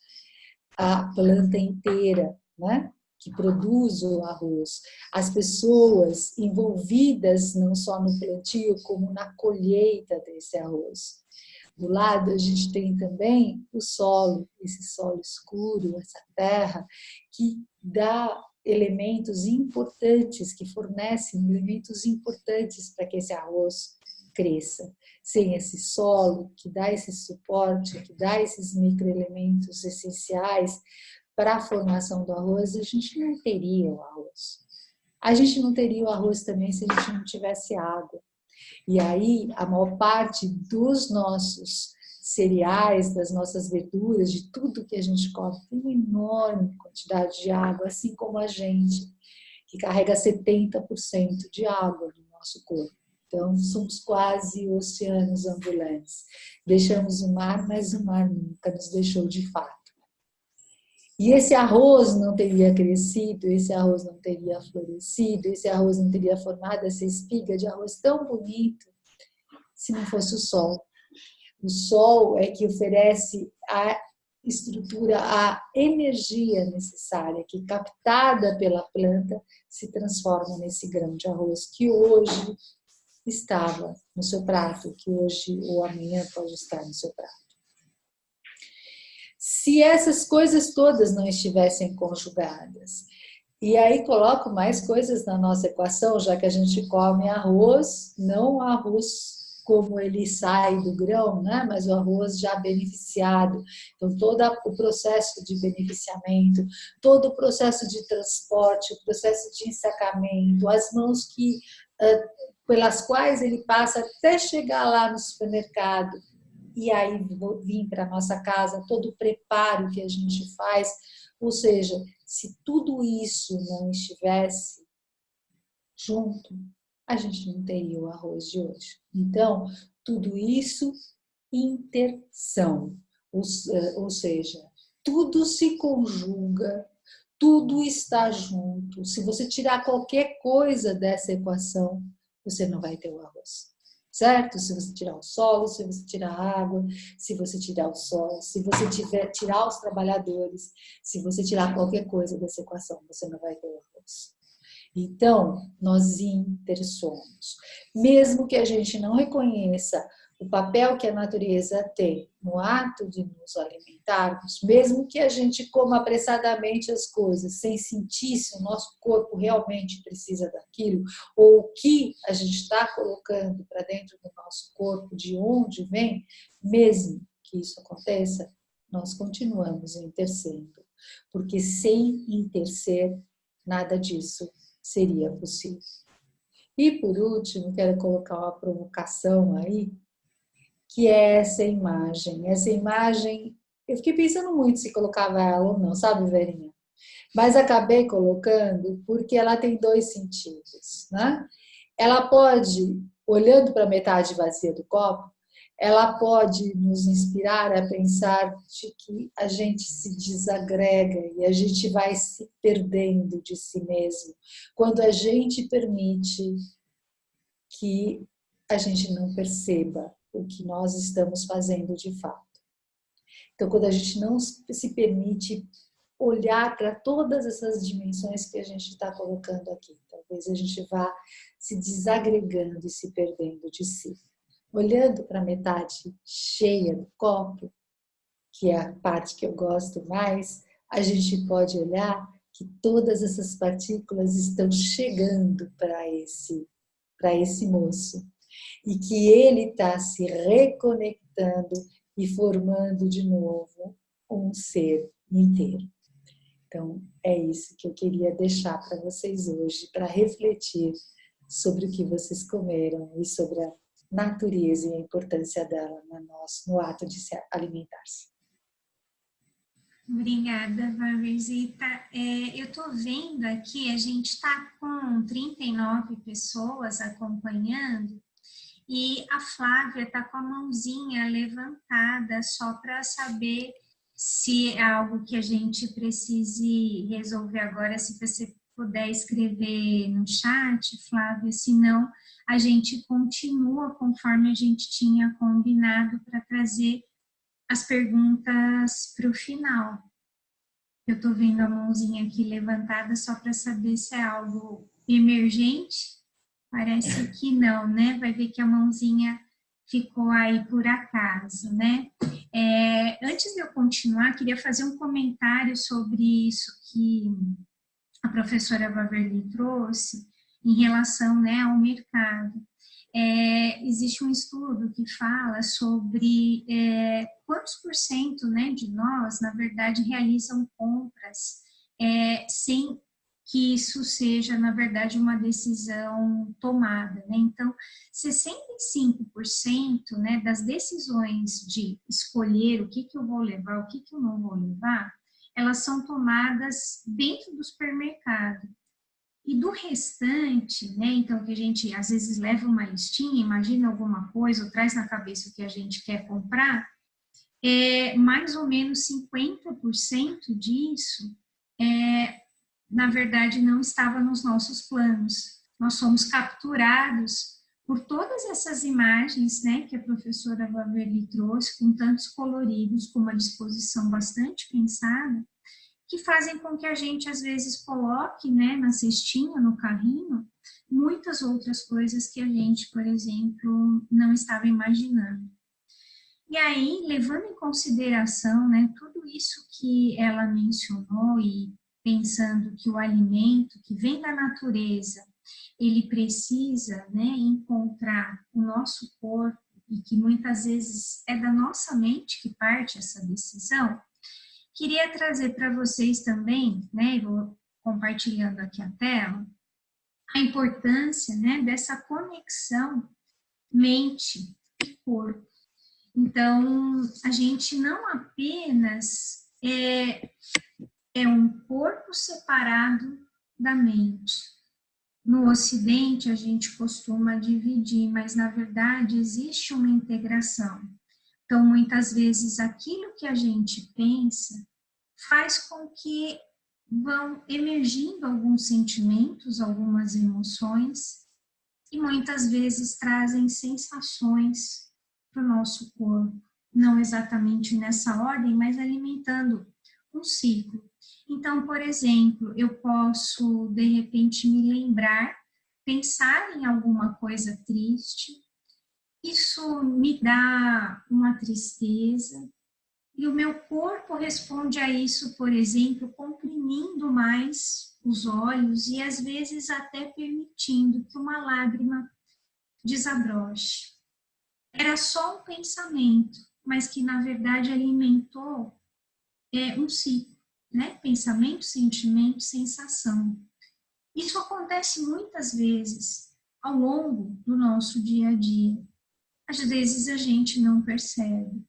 a planta inteira, né? que produz o arroz, as pessoas envolvidas não só no plantio, como na colheita desse arroz. Do lado a gente tem também o solo, esse solo escuro, essa terra, que dá elementos importantes, que fornecem elementos importantes para que esse arroz cresça. Sem esse solo, que dá esse suporte, que dá esses microelementos essenciais para a formação do arroz, a gente não teria o arroz. A gente não teria o arroz também se a gente não tivesse água. E aí, a maior parte dos nossos cereais, das nossas verduras, de tudo que a gente come, tem uma enorme quantidade de água, assim como a gente, que carrega 70% de água no nosso corpo. Então, somos quase oceanos ambulantes. Deixamos o mar, mas o mar nunca nos deixou de fato. E esse arroz não teria crescido, esse arroz não teria florescido, esse arroz não teria formado essa espiga de arroz tão bonito se não fosse o sol. O sol é que oferece a estrutura, a energia necessária, que captada pela planta se transforma nesse grão de arroz que hoje estava no seu prato, que hoje ou amanhã pode estar no seu prato. Se essas coisas todas não estivessem conjugadas, e aí coloco mais coisas na nossa equação, já que a gente come arroz, não arroz como ele sai do grão, né? Mas o arroz já beneficiado. Então, todo o processo de beneficiamento, todo o processo de transporte, o processo de ensacamento, as mãos pelas quais ele passa até chegar lá no supermercado, e aí vir para a nossa casa, todo o preparo que a gente faz. Ou seja, se tudo isso não estivesse junto, a gente não teria o arroz de hoje. Então, tudo isso, interção. Ou seja, tudo se conjuga, tudo está junto. Se você tirar qualquer coisa dessa equação, você não vai ter o arroz. Certo? Se você tirar o solo, se você tirar a água, se você tirar o sol, se você tirar os trabalhadores, se você tirar qualquer coisa dessa equação, você não vai ter o arroz. Então, nós intersomos. Mesmo que a gente não reconheça o papel que a natureza tem no ato de nos alimentarmos, mesmo que a gente coma apressadamente as coisas, sem sentir se o nosso corpo realmente precisa daquilo, ou o que a gente está colocando para dentro do nosso corpo, de onde vem, mesmo que isso aconteça, nós continuamos intercedendo, porque sem interceder, nada disso seria possível. E por último, quero colocar uma provocação aí, que é essa imagem. Essa imagem, eu fiquei pensando muito se colocava ela ou não, sabe, Verinha? Mas acabei colocando porque ela tem dois sentidos, né? Ela pode, olhando para a metade vazia do copo, ela pode nos inspirar a pensar de que a gente se desagrega e a gente vai se perdendo de si mesmo quando a gente permite que a gente não perceba o que nós estamos fazendo de fato. Então, quando a gente não se permite olhar para todas essas dimensões que a gente está colocando aqui, talvez a gente vá se desagregando e se perdendo de si. Olhando para a metade cheia do copo, que é a parte que eu gosto mais, a gente pode olhar que todas essas partículas estão chegando para esse moço e que ele está se reconectando e formando de novo um ser inteiro. Então, é isso que eu queria deixar para vocês hoje, para refletir sobre o que vocês comeram e sobre a natureza e a importância dela no ato de se alimentar-se. Obrigada, Vavezita. Eu estou vendo aqui, a gente está com 39 pessoas acompanhando e a Flávia está com a mãozinha levantada só para saber se é algo que a gente precise resolver agora, se você puder escrever no chat, Flávia, senão a gente continua conforme a gente tinha combinado para trazer as perguntas para o final. Eu estou vendo a mãozinha aqui levantada só para saber se é algo emergente. Parece que não, né? Vai ver que a mãozinha ficou aí por acaso, né? Antes de eu continuar, queria fazer um comentário sobre isso que a professora Waverly trouxe em relação, né, ao mercado. Existe um estudo que fala sobre quantos por cento, né, de nós, na verdade, realizam compras sem que isso seja, na verdade, uma decisão tomada, né? Então, 65%, né, das decisões de escolher o que eu vou levar, o que eu não vou levar, elas são tomadas dentro do supermercado. E do restante, né, então que a gente às vezes leva uma listinha, imagina alguma coisa, ou traz na cabeça o que a gente quer comprar, mais ou menos 50% disso, na verdade, não estava nos nossos planos. Nós somos capturados por todas essas imagens, né, que a professora Waverly trouxe, com tantos coloridos, com uma disposição bastante pensada, que fazem com que a gente, às vezes, coloque, né, na cestinha, no carrinho, muitas outras coisas que a gente, por exemplo, não estava imaginando. E aí, levando em consideração, né, tudo isso que ela mencionou e pensando que o alimento que vem da natureza, ele precisa, né, encontrar o nosso corpo e que muitas vezes é da nossa mente que parte essa decisão, queria trazer para vocês também, né, vou compartilhando aqui a tela, a importância, né, dessa conexão mente e corpo. Então, a gente não apenas é um corpo separado da mente. No Ocidente, a gente costuma dividir, mas na verdade existe uma integração. Então, muitas vezes, aquilo que a gente pensa faz com que vão emergindo alguns sentimentos, algumas emoções, e muitas vezes trazem sensações para o nosso corpo. Não exatamente nessa ordem, mas alimentando um ciclo. Então, por exemplo, eu posso, de repente, me lembrar, pensar em alguma coisa triste, isso me dá uma tristeza, e o meu corpo responde a isso, por exemplo, comprimindo mais os olhos e às vezes até permitindo que uma lágrima desabroche. Era só um pensamento, mas que na verdade alimentou um ciclo, né? Pensamento, sentimento, sensação. Isso acontece muitas vezes ao longo do nosso dia a dia. Às vezes a gente não percebe.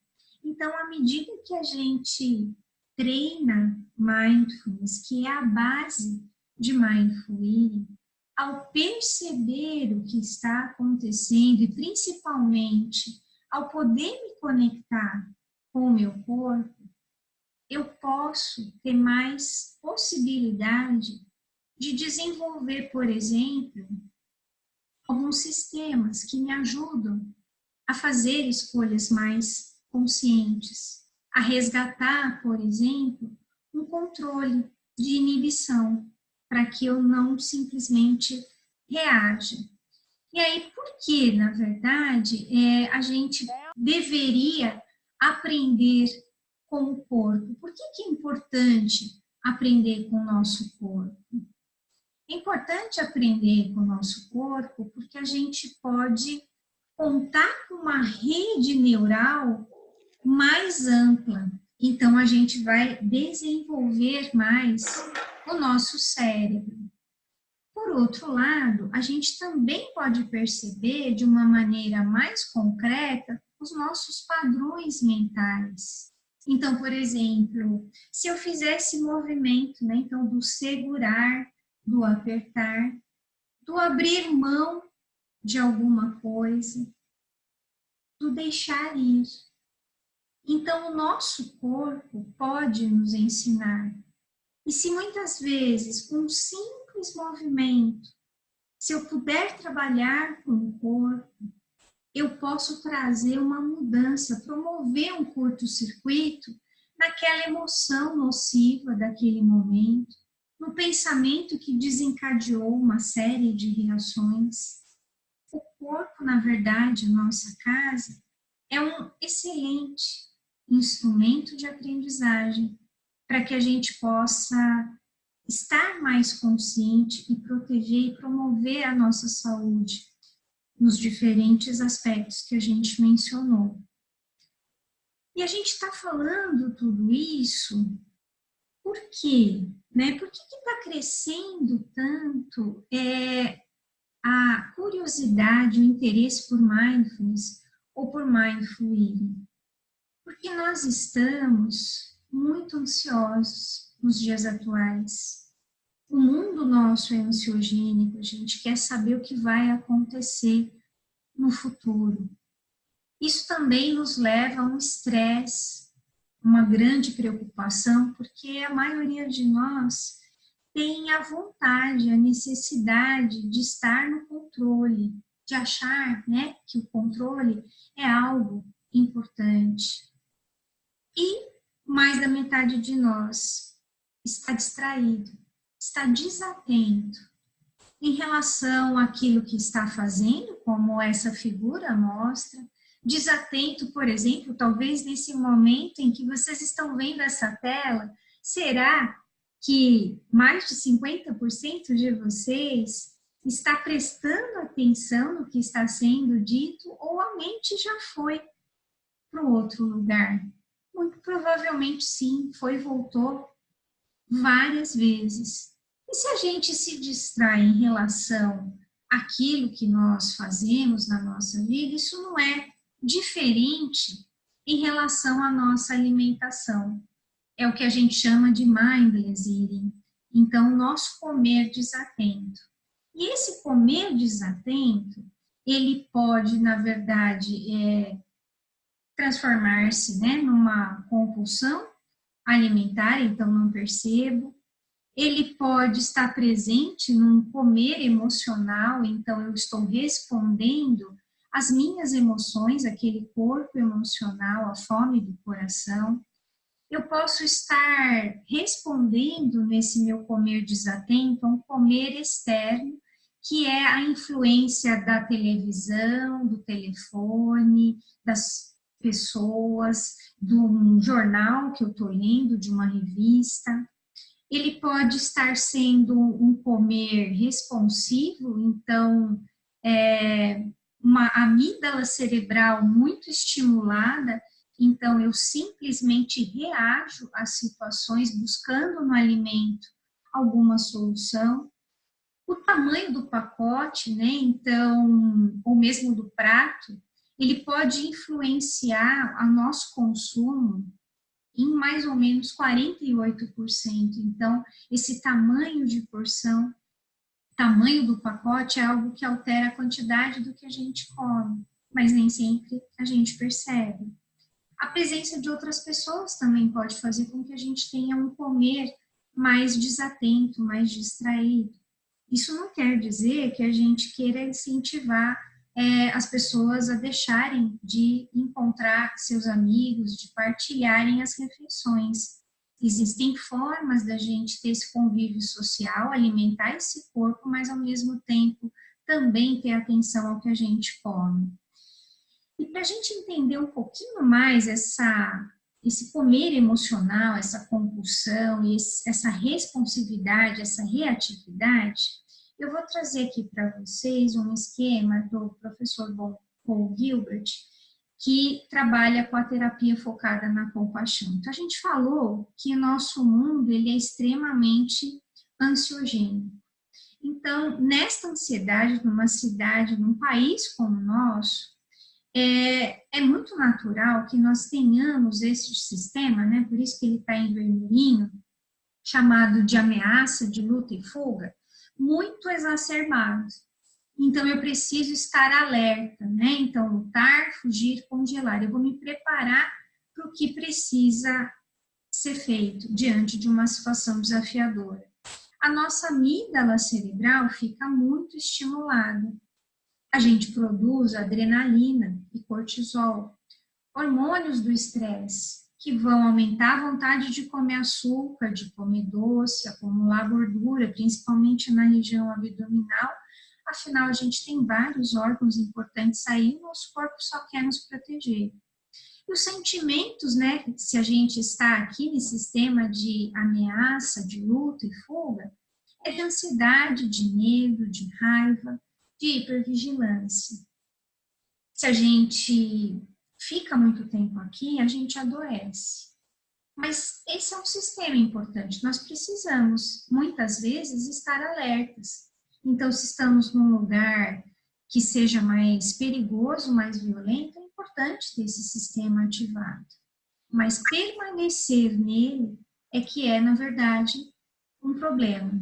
Então, à medida que a gente treina mindfulness, que é a base de mindful eating, ao perceber o que está acontecendo e principalmente ao poder me conectar com o meu corpo, eu posso ter mais possibilidade de desenvolver, por exemplo, alguns sistemas que me ajudam a fazer escolhas mais conscientes, a resgatar, por exemplo, um controle de inibição, para que eu não simplesmente reaja. E aí, por que, na verdade, a gente deveria aprender com o corpo? Por que é importante aprender com o nosso corpo? É importante aprender com o nosso corpo porque a gente pode contar com uma rede neural mais ampla. Então, a gente vai desenvolver mais o nosso cérebro. Por outro lado, a gente também pode perceber de uma maneira mais concreta os nossos padrões mentais. Então, por exemplo, se eu fizer esse movimento, né, então do segurar, do apertar, do abrir mão de alguma coisa, do deixar ir. Então, o nosso corpo pode nos ensinar. E se muitas vezes, com um simples movimento, se eu puder trabalhar com o corpo, eu posso trazer uma mudança, promover um curto-circuito naquela emoção nociva daquele momento, no pensamento que desencadeou uma série de reações. O corpo, na verdade, nossa casa, é um excelente instrumento de aprendizagem para que a gente possa estar mais consciente e proteger e promover a nossa saúde nos diferentes aspectos que a gente mencionou. E a gente está falando tudo isso por quê? Né? Por que está crescendo tanto a curiosidade, o interesse por mindfulness ou por mindful eating? Porque nós estamos muito ansiosos nos dias atuais. O mundo nosso é ansiogênico, a gente quer saber o que vai acontecer no futuro. Isso também nos leva a um estresse, uma grande preocupação, porque a maioria de nós tem a vontade, a necessidade de estar no controle, de achar, né, que o controle é algo importante. E mais da metade de nós está distraído, está desatento em relação àquilo que está fazendo, como essa figura mostra, desatento, por exemplo, talvez nesse momento em que vocês estão vendo essa tela, será que mais de 50% de vocês está prestando atenção no que está sendo dito ou a mente já foi para o outro lugar? Muito provavelmente sim, foi e voltou várias vezes. E se a gente se distrai em relação àquilo que nós fazemos na nossa vida, isso não é diferente em relação à nossa alimentação. É o que a gente chama de mindless eating. Então, nosso comer desatento. E esse comer desatento, ele pode, na verdade, transformar-se, né, numa compulsão alimentar, então não percebo. Ele pode estar presente num comer emocional, então eu estou respondendo às minhas emoções, aquele corpo emocional, a fome do coração. Eu posso estar respondendo nesse meu comer desatento a um comer externo, que é a influência da televisão, do telefone, das pessoas, de um jornal que eu estou lendo, de uma revista. Ele pode estar sendo um comer responsivo, então, uma amígdala cerebral muito estimulada, então eu simplesmente reajo às situações buscando no alimento alguma solução. O tamanho do pacote, né, então, ou mesmo do prato, ele pode influenciar o nosso consumo em mais ou menos 48%. Então, esse tamanho de porção, tamanho do pacote é algo que altera a quantidade do que a gente come, mas nem sempre a gente percebe. A presença de outras pessoas também pode fazer com que a gente tenha um comer mais desatento, mais distraído. Isso não quer dizer que a gente queira incentivar as pessoas a deixarem de encontrar seus amigos, de partilharem as refeições. Existem formas da gente ter esse convívio social, alimentar esse corpo, mas ao mesmo tempo também ter atenção ao que a gente come. E para a gente entender um pouquinho mais esse comer emocional, essa compulsão, essa responsividade, essa reatividade, eu vou trazer aqui para vocês um esquema do professor Paul Gilbert, que trabalha com a terapia focada na compaixão. Então, a gente falou que o nosso mundo ele é extremamente ansiogênico. Então, nesta ansiedade, numa cidade, num país como o nosso, é muito natural que nós tenhamos esse sistema, né? Por isso que ele está em vermelhinho, chamado de ameaça, de luta e fuga, muito exacerbado. Então, eu preciso estar alerta, né? Então, lutar, fugir, congelar. Eu vou me preparar para o que precisa ser feito diante de uma situação desafiadora. A nossa amígdala cerebral fica muito estimulada. A gente produz adrenalina e cortisol, hormônios do estresse, que vão aumentar a vontade de comer açúcar, de comer doce, acumular gordura, principalmente na região abdominal. Afinal, a gente tem vários órgãos importantes aí, o nosso corpo só quer nos proteger. E os sentimentos, né, se a gente está aqui nesse sistema de ameaça, de luta e fuga, é de ansiedade, de medo, de raiva, de hipervigilância. Se a gente fica muito tempo aqui, a gente adoece. Mas esse é um sistema importante, nós precisamos, muitas vezes, estar alertas. Então, se estamos num lugar que seja mais perigoso, mais violento, é importante ter esse sistema ativado. Mas permanecer nele é que é, na verdade, um problema.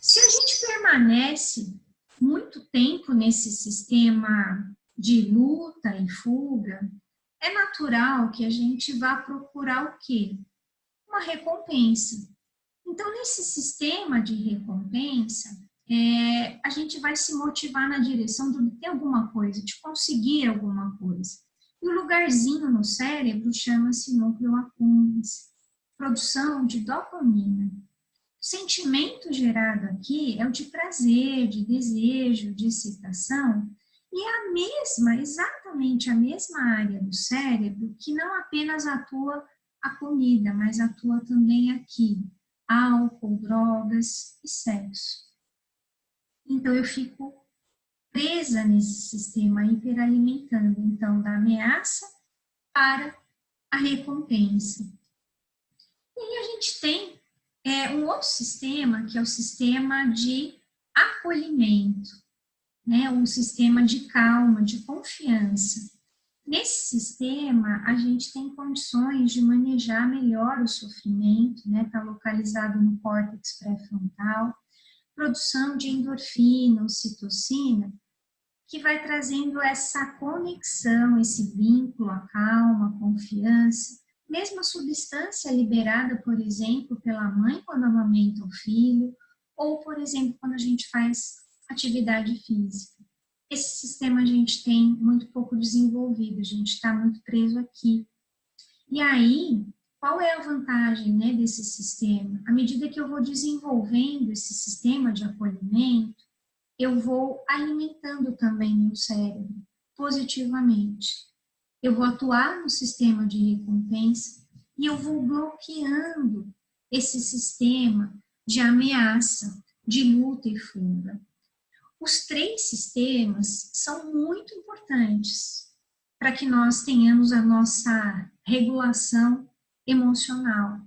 Se a gente permanece muito tempo nesse sistema de luta e fuga, é natural que a gente vá procurar o quê? Uma recompensa. Então, nesse sistema de recompensa, a gente vai se motivar na direção de ter alguma coisa, de conseguir alguma coisa. E o lugarzinho no cérebro chama-se núcleo accumbens, produção de dopamina. O sentimento gerado aqui é o de prazer, de desejo, de excitação, e é exatamente a mesma área do cérebro que não apenas atua a comida, mas atua também aqui, álcool, drogas e sexo. Então, eu fico presa nesse sistema hiperalimentando, então, da ameaça para a recompensa. E aí a gente tem um outro sistema, que é o sistema de acolhimento, né? Um sistema de calma, de confiança. Nesse sistema, a gente tem condições de manejar melhor o sofrimento, né? Está localizado no córtex pré-frontal, produção de endorfina, ocitocina, que vai trazendo essa conexão, esse vínculo, a calma, a confiança. Mesmo a substância liberada, por exemplo, pela mãe quando amamenta o filho, ou, por exemplo, quando a gente faz atividade física. Esse sistema a gente tem muito pouco desenvolvido, a gente está muito preso aqui. E aí, qual é a vantagem, né, desse sistema? À medida que eu vou desenvolvendo esse sistema de acolhimento, eu vou alimentando também meu cérebro positivamente. Eu vou atuar no sistema de recompensa e eu vou bloqueando esse sistema de ameaça, de luta e fuga. Os três sistemas são muito importantes para que nós tenhamos a nossa regulação emocional,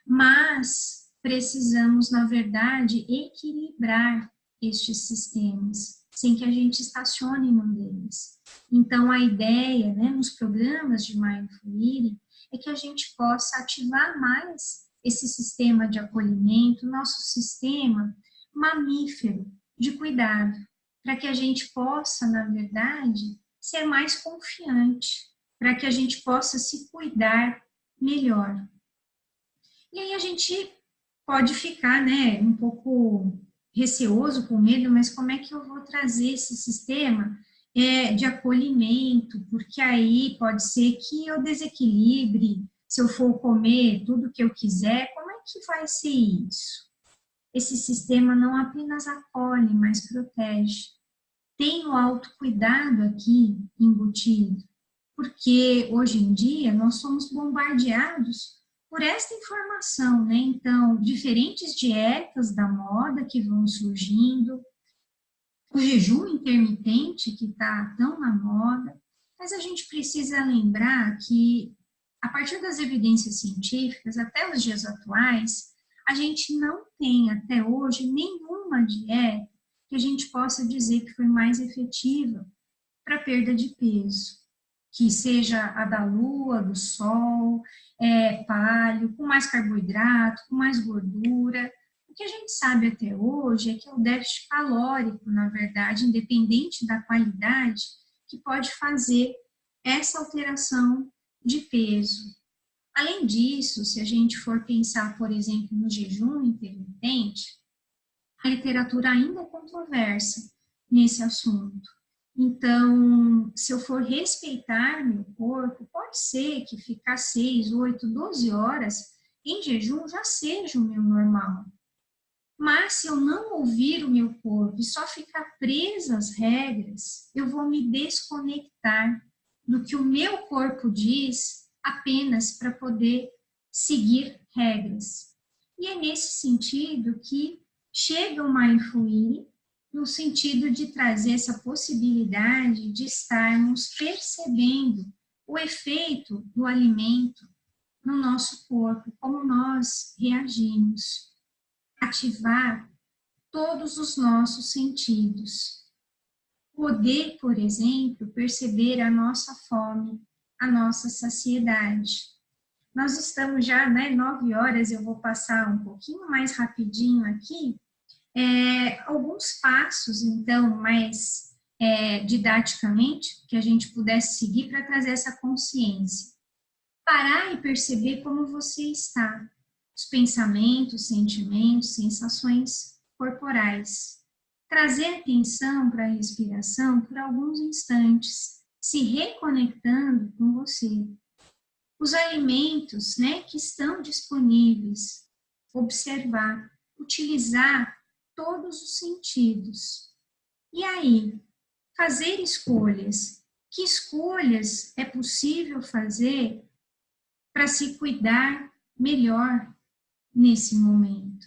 mas precisamos, na verdade, equilibrar estes sistemas, sem que a gente estacione num deles. Então, a ideia, né, nos programas de Mindful Eating é que a gente possa ativar mais esse sistema de acolhimento, nosso sistema mamífero de cuidado, para que a gente possa, na verdade, ser mais confiante, para que a gente possa se cuidar melhor. E aí a gente pode ficar, né, um pouco receoso, com medo, mas como é que eu vou trazer esse sistema de acolhimento? Porque aí pode ser que eu desequilibre, se eu for comer tudo que eu quiser, como é que vai ser isso? Esse sistema não apenas acolhe, mas protege. Tem o autocuidado aqui embutido, porque hoje em dia nós somos bombardeados por esta informação, né? Então, diferentes dietas da moda que vão surgindo, o jejum intermitente que está tão na moda, mas a gente precisa lembrar que, a partir das evidências científicas, até os dias atuais, a gente não tem até hoje nenhuma dieta que a gente possa dizer que foi mais efetiva para perda de peso, que seja a da lua, do sol, paleo, com mais carboidrato, com mais gordura. O que a gente sabe até hoje é que é o déficit calórico, na verdade, independente da qualidade, que pode fazer essa alteração de peso. Além disso, se a gente for pensar, por exemplo, no jejum intermitente, a literatura ainda é controversa nesse assunto. Então, se eu for respeitar meu corpo, pode ser que ficar 6, 8, 12 horas em jejum já seja o meu normal. Mas se eu não ouvir o meu corpo e só ficar presa às regras, eu vou me desconectar do que o meu corpo diz apenas para poder seguir regras. E é nesse sentido que chega o Mindful Eating, no sentido de trazer essa possibilidade de estarmos percebendo o efeito do alimento no nosso corpo, como nós reagimos. Ativar todos os nossos sentidos. Poder, por exemplo, perceber a nossa fome, a nossa saciedade. Nós estamos já, 9 horas, eu vou passar um pouquinho mais rapidinho aqui, alguns passos, então, mais didaticamente, que a gente pudesse seguir para trazer essa consciência. Parar e perceber como você está, os pensamentos, sentimentos, sensações corporais. Trazer atenção para a respiração por alguns instantes, se reconectando com você. Os alimentos, que estão disponíveis, observar, utilizar todos os sentidos. E aí, fazer escolhas. Que escolhas é possível fazer para se cuidar melhor nesse momento?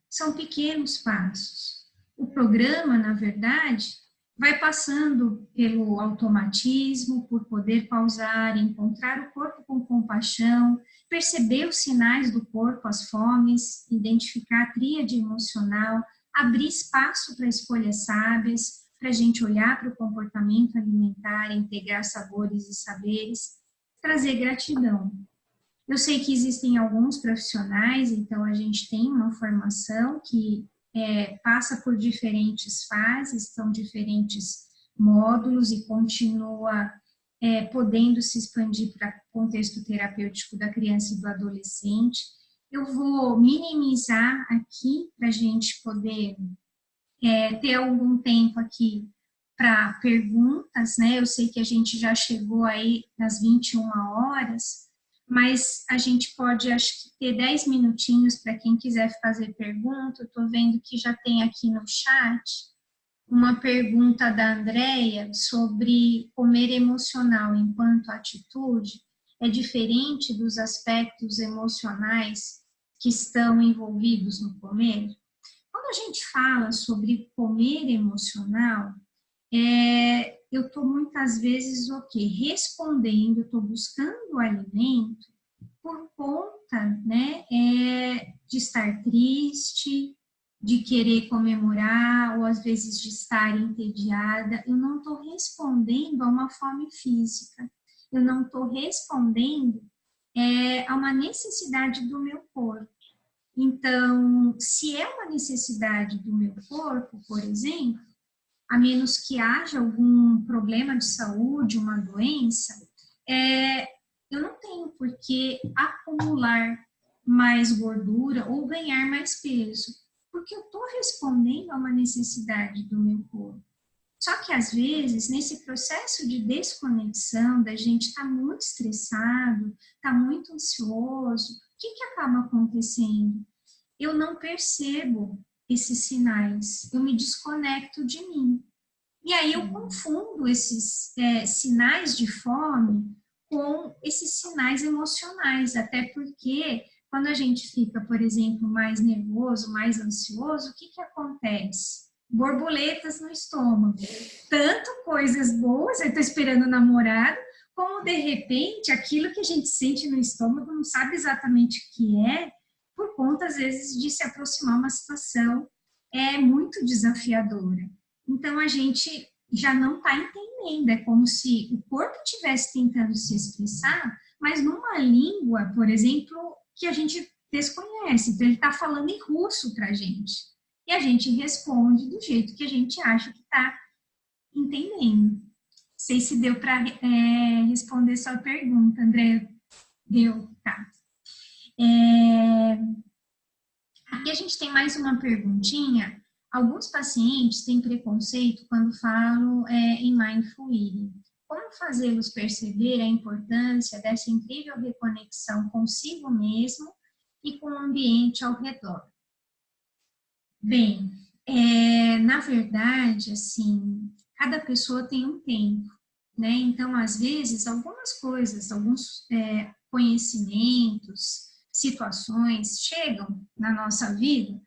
São pequenos passos. O programa, na verdade, vai passando pelo automatismo, por poder pausar, encontrar o corpo com compaixão, perceber os sinais do corpo, as fomes, identificar a tríade emocional, abrir espaço para escolhas sábias, para a gente olhar para o comportamento alimentar, integrar sabores e saberes, trazer gratidão. Eu sei que existem alguns profissionais, então a gente tem uma formação que passa por diferentes fases, são diferentes módulos e continua podendo se expandir para o contexto terapêutico da criança e do adolescente. Eu vou minimizar aqui para a gente poder ter algum tempo aqui para perguntas, Eu sei que a gente já chegou aí nas 21 horas, mas a gente pode, acho que, ter 10 minutinhos para quem quiser fazer pergunta. Estou vendo que já tem aqui no chat uma pergunta da Andrea sobre comer emocional enquanto atitude é diferente dos aspectos emocionais que estão envolvidos no comer. Quando a gente fala sobre comer emocional, eu estou muitas vezes respondendo, eu estou buscando o alimento por conta, de estar triste, de querer comemorar, ou às vezes de estar entediada. Eu não estou respondendo a uma fome física, eu não estou respondendo a uma necessidade do meu corpo. Então, se é uma necessidade do meu corpo, por exemplo, a menos que haja algum problema de saúde, uma doença, eu não tenho por que acumular mais gordura ou ganhar mais peso, porque eu estou respondendo a uma necessidade do meu corpo. Só que, às vezes, nesse processo de desconexão, da gente estar muito estressado, estar muito ansioso, o que acaba acontecendo? Eu não percebo esses sinais, eu me desconecto de mim. E aí eu confundo esses sinais de fome com esses sinais emocionais, até porque quando a gente fica, por exemplo, mais nervoso, mais ansioso, o que acontece? Borboletas no estômago. Tanto coisas boas, eu estou esperando o namorado, como de repente aquilo que a gente sente no estômago não sabe exatamente o que é, por conta, às vezes, de se aproximar uma situação muito desafiadora. Então, a gente já não está entendendo, é como se o corpo estivesse tentando se expressar, mas numa língua, por exemplo, que a gente desconhece. Então, ele está falando em russo para a gente. E a gente responde do jeito que a gente acha que está entendendo. Não sei se deu para responder sua pergunta, André. Deu, tá. Aqui a gente tem mais uma perguntinha. Alguns pacientes têm preconceito quando falo em mindful eating. Como fazê-los perceber a importância dessa incrível reconexão consigo mesmo e com o ambiente ao redor? Bem, na verdade, assim, cada pessoa tem um tempo, né? Então, às vezes, algumas coisas, alguns conhecimentos, situações chegam na nossa vida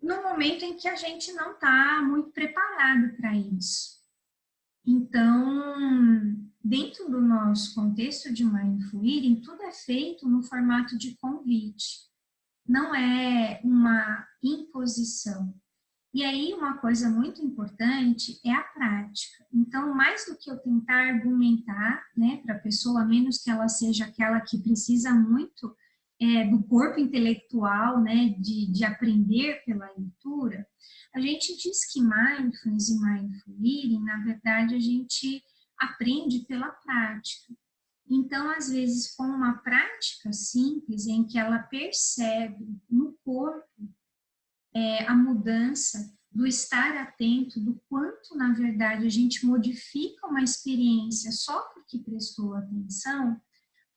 no momento em que a gente não está muito preparado para isso. Então, dentro do nosso contexto de mindful eating, tudo é feito no formato de convite, não é uma imposição. E aí, uma coisa muito importante é a prática. Então, mais do que eu tentar argumentar, né, para a pessoa, a menos que ela seja aquela que precisa muito do corpo intelectual, né, de aprender pela leitura, a gente diz que mindfulness e mindful eating, na verdade, a gente aprende pela prática. Então, às vezes, com uma prática simples, em que ela percebe no corpo a mudança, do estar atento, do quanto, na verdade, a gente modifica uma experiência só porque prestou atenção,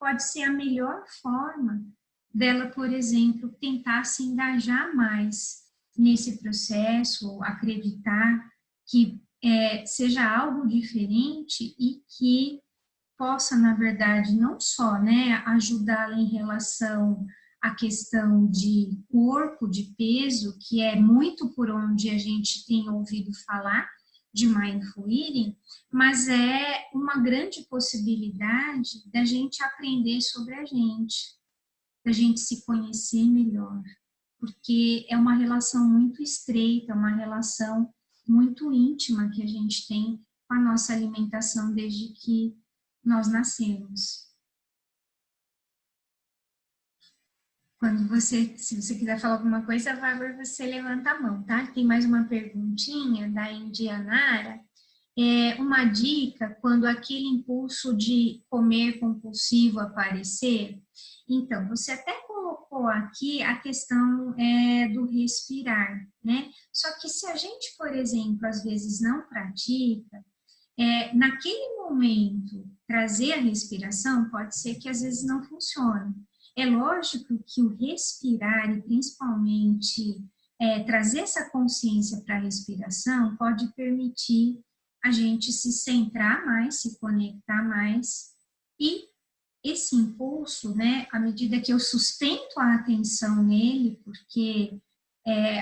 pode ser a melhor forma dela, por exemplo, tentar se engajar mais nesse processo, acreditar que seja algo diferente e que possa, na verdade, não só, né, ajudá-la em relação à questão de corpo, de peso, que é muito por onde a gente tem ouvido falar de mindful eating, mas é uma grande possibilidade da gente aprender sobre a gente, da gente se conhecer melhor, porque é uma relação muito estreita, uma relação muito íntima que a gente tem com a nossa alimentação desde que nós nascemos. Se você quiser falar alguma coisa, vai você levanta a mão, tá? Tem mais uma perguntinha da Indianara. Uma dica quando aquele impulso de comer compulsivo aparecer. Então, você até colocou aqui a questão do respirar, né? Só que se a gente, por exemplo, às vezes não pratica, naquele momento, trazer a respiração pode ser que às vezes não funcione. É lógico que o respirar e principalmente trazer essa consciência para a respiração pode permitir a gente se centrar mais, se conectar mais e esse impulso, né, à medida que eu sustento a atenção nele, porque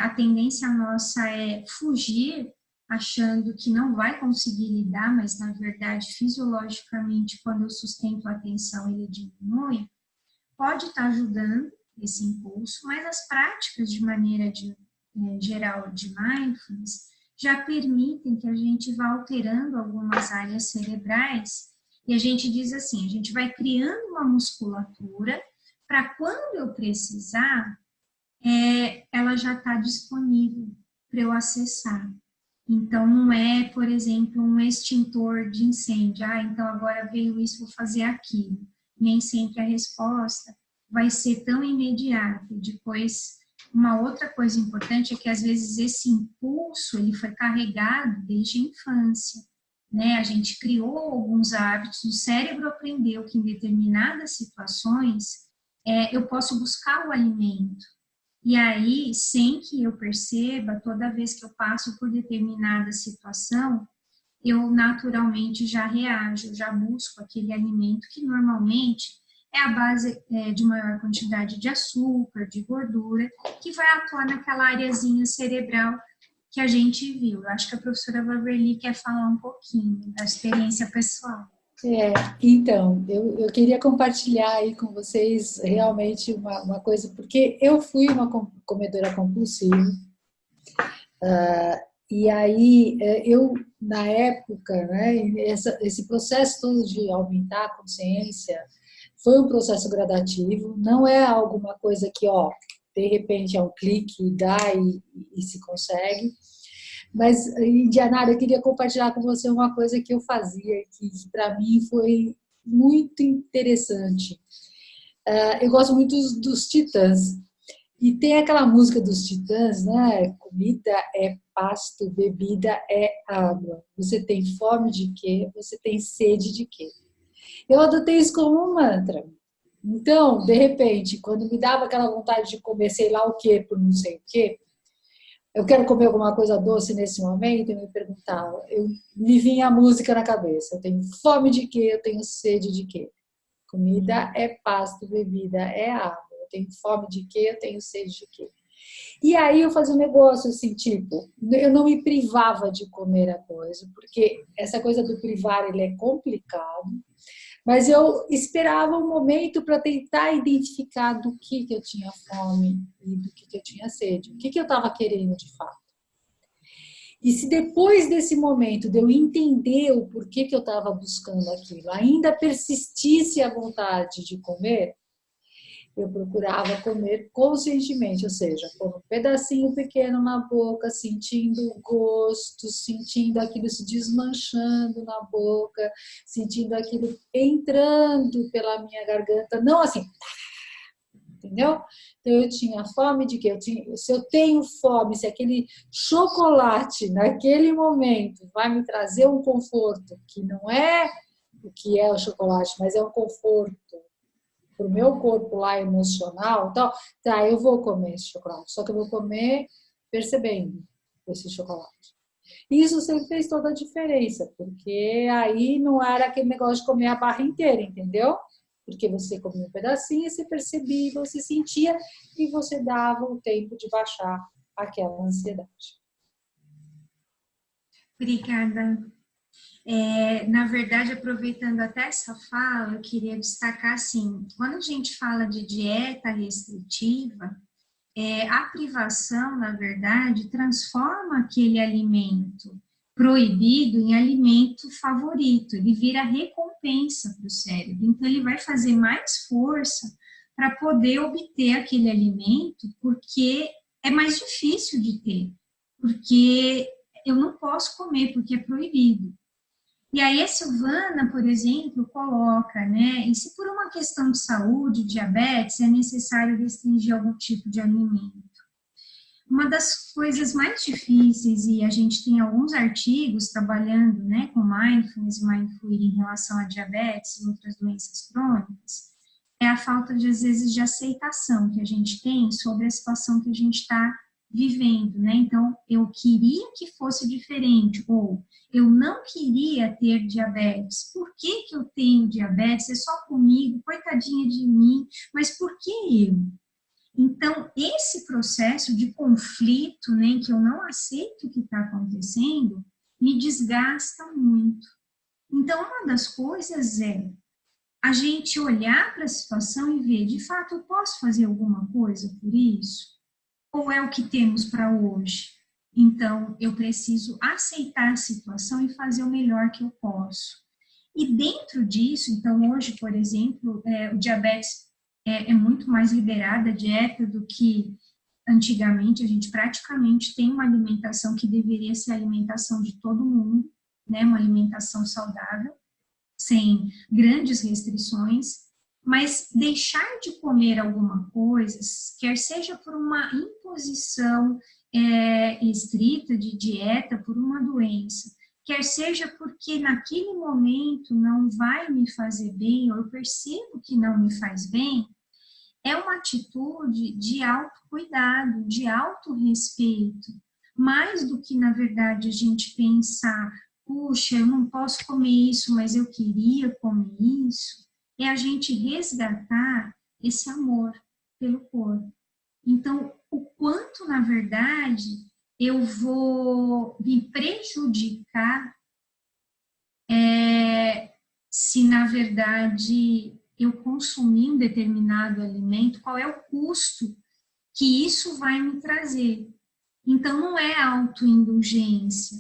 a tendência nossa é fugir achando que não vai conseguir lidar, mas na verdade, fisiologicamente, quando eu sustento a atenção, ele diminui, pode estar ajudando esse impulso, mas as práticas de maneira geral de mindfulness já permitem que a gente vá alterando algumas áreas cerebrais e a gente diz assim, a gente vai criando uma musculatura para quando eu precisar, ela já está disponível para eu acessar. Então, não é, por exemplo, um extintor de incêndio. Então agora veio isso, vou fazer aquilo. Nem sempre a resposta vai ser tão imediata. Depois, uma outra coisa importante é que, às vezes, esse impulso, ele foi carregado desde a infância. Né? A gente criou alguns hábitos, o cérebro aprendeu que em determinadas situações eu posso buscar o alimento. E aí, sem que eu perceba, toda vez que eu passo por determinada situação, eu naturalmente já reajo, já busco aquele alimento que normalmente é a base de maior quantidade de açúcar, de gordura, que vai atuar naquela areazinha cerebral que a gente viu. Eu acho que a professora Waverly quer falar um pouquinho da experiência pessoal. Então, eu queria compartilhar aí com vocês realmente uma coisa, porque eu fui uma comedora compulsiva, e aí eu, na época, né, esse processo todo de aumentar a consciência foi um processo gradativo, não é alguma coisa que, de repente é um clique, dá e se consegue. Mas, Indianara, eu queria compartilhar com você uma coisa que eu fazia, que para mim foi muito interessante. Eu gosto muito dos Titãs. E tem aquela música dos Titãs, né? Comida é pasto, bebida é água. Você tem fome de quê? Você tem sede de quê? Eu adotei isso como um mantra. Então, de repente, quando me dava aquela vontade de comer sei lá o quê, por não sei o quê, eu quero comer alguma coisa doce nesse momento, eu me perguntava, me vinha a música na cabeça. Eu tenho fome de quê? Eu tenho sede de quê? Comida é pasto, bebida é água. Eu tenho fome de quê? Eu tenho sede de quê? E aí eu fazia um negócio assim, tipo, eu não me privava de comer a coisa, porque essa coisa do privar, ele é complicado, mas eu esperava um momento para tentar identificar do que eu tinha fome e do que eu tinha sede, o que eu estava querendo de fato. E se depois desse momento de eu entender o porquê que eu estava buscando aquilo, ainda persistisse a vontade de comer, eu procurava comer conscientemente, ou seja, pôr um pedacinho pequeno na boca, sentindo o gosto, sentindo aquilo se desmanchando na boca, sentindo aquilo entrando pela minha garganta, não assim, entendeu? Então eu tinha fome de quê? Se eu tenho fome, se aquele chocolate naquele momento vai me trazer um conforto que não é o que é o chocolate, mas é um conforto para o meu corpo lá emocional, tal, tá, eu vou comer esse chocolate, só que eu vou comer percebendo esse chocolate. Isso sempre fez toda a diferença, porque aí não era aquele negócio de comer a barra inteira, entendeu? Porque você comia um pedacinho, você percebia, você sentia e você dava o tempo de baixar aquela ansiedade. Obrigada. Na verdade, aproveitando até essa fala, eu queria destacar assim, quando a gente fala de dieta restritiva, a privação, na verdade, transforma aquele alimento proibido em alimento favorito, ele vira recompensa para o cérebro, então ele vai fazer mais força para poder obter aquele alimento, porque é mais difícil de ter, porque eu não posso comer porque é proibido. E aí a Silvana, por exemplo, coloca, né, e se por uma questão de saúde, diabetes, é necessário restringir algum tipo de alimento? Uma das coisas mais difíceis, e a gente tem alguns artigos trabalhando, né, com mindfulness e mindful eating em relação a diabetes e outras doenças crônicas, é a falta, de, às vezes, de aceitação que a gente tem sobre a situação que a gente está vivendo, né? Então, eu queria que fosse diferente, ou eu não queria ter diabetes. Por que que eu tenho diabetes? É só comigo, coitadinha de mim, mas por que eu? Então, esse processo de conflito, né, que eu não aceito o que está acontecendo, me desgasta muito. Então, uma das coisas é a gente olhar para a situação e ver, de fato, eu posso fazer alguma coisa por isso? Ou é o que temos para hoje? Então, eu preciso aceitar a situação e fazer o melhor que eu posso. E dentro disso, então, hoje, por exemplo, o diabetes é muito mais liberada a dieta do que antigamente. A gente praticamente tem uma alimentação que deveria ser a alimentação de todo mundo, né? Uma alimentação saudável, sem grandes restrições, mas deixar de comer alguma coisa, quer seja por uma imposição estrita de dieta, por uma doença, quer seja porque naquele momento não vai me fazer bem, ou eu percebo que não me faz bem, é uma atitude de autocuidado, de autorrespeito, mais do que, na verdade, a gente pensar, puxa, eu não posso comer isso, mas eu queria comer isso, é a gente resgatar esse amor pelo corpo. Então, o quanto, na verdade, eu vou me prejudicar se, na verdade, eu consumir um determinado alimento, qual é o custo que isso vai me trazer. Então, não é autoindulgência.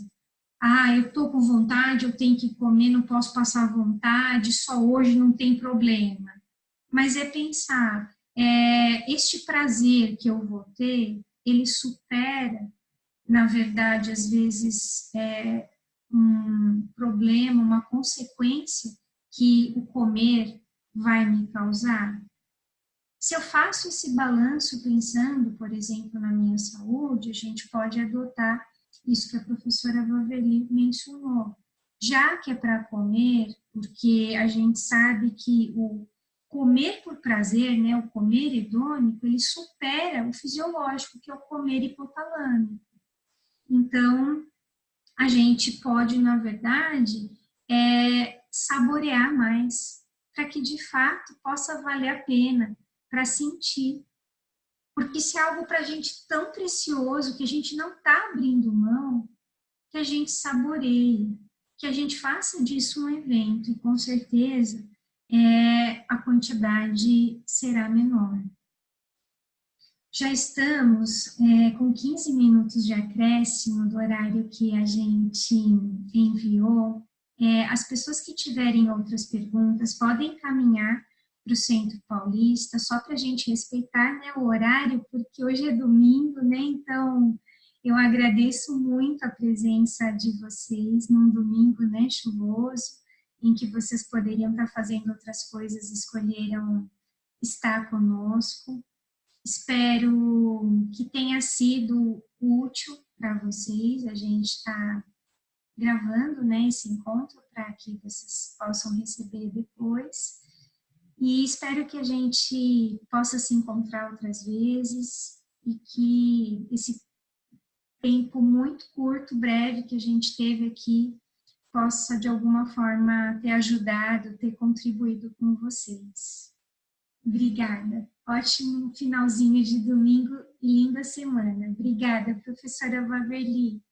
Ah, eu estou com vontade, eu tenho que comer, não posso passar vontade, só hoje não tem problema. Mas é pensar, este prazer que eu vou ter, ele supera, na verdade, às vezes, um problema, uma consequência que o comer vai me causar? Se eu faço esse balanço pensando, por exemplo, na minha saúde, a gente pode adotar isso que a professora Vaveli mencionou. Já que é para comer, porque a gente sabe que o comer por prazer, né, o comer hedônico, ele supera o fisiológico, que é o comer hipotalâmico. Então, a gente pode, na verdade, saborear mais, para que de fato possa valer a pena, para sentir. Porque se é algo para a gente tão precioso, que a gente não está abrindo mão, que a gente saboreie, que a gente faça disso um evento, e com certeza a quantidade será menor. Já estamos com 15 minutos de acréscimo do horário que a gente enviou. As pessoas que tiverem outras perguntas podem encaminhar para o Centro Paulista, só para a gente respeitar, né, o horário, porque hoje é domingo, né? Então, eu agradeço muito a presença de vocês num domingo, né, chuvoso, em que vocês poderiam estar fazendo outras coisas, escolheram estar conosco. Espero que tenha sido útil para vocês. A gente está gravando, né, esse encontro para que vocês possam receber depois. E espero que a gente possa se encontrar outras vezes e que esse tempo muito curto, breve que a gente teve aqui possa, de alguma forma, ter ajudado, ter contribuído com vocês. Obrigada. Ótimo finalzinho de domingo e linda semana. Obrigada, professora Vaveli.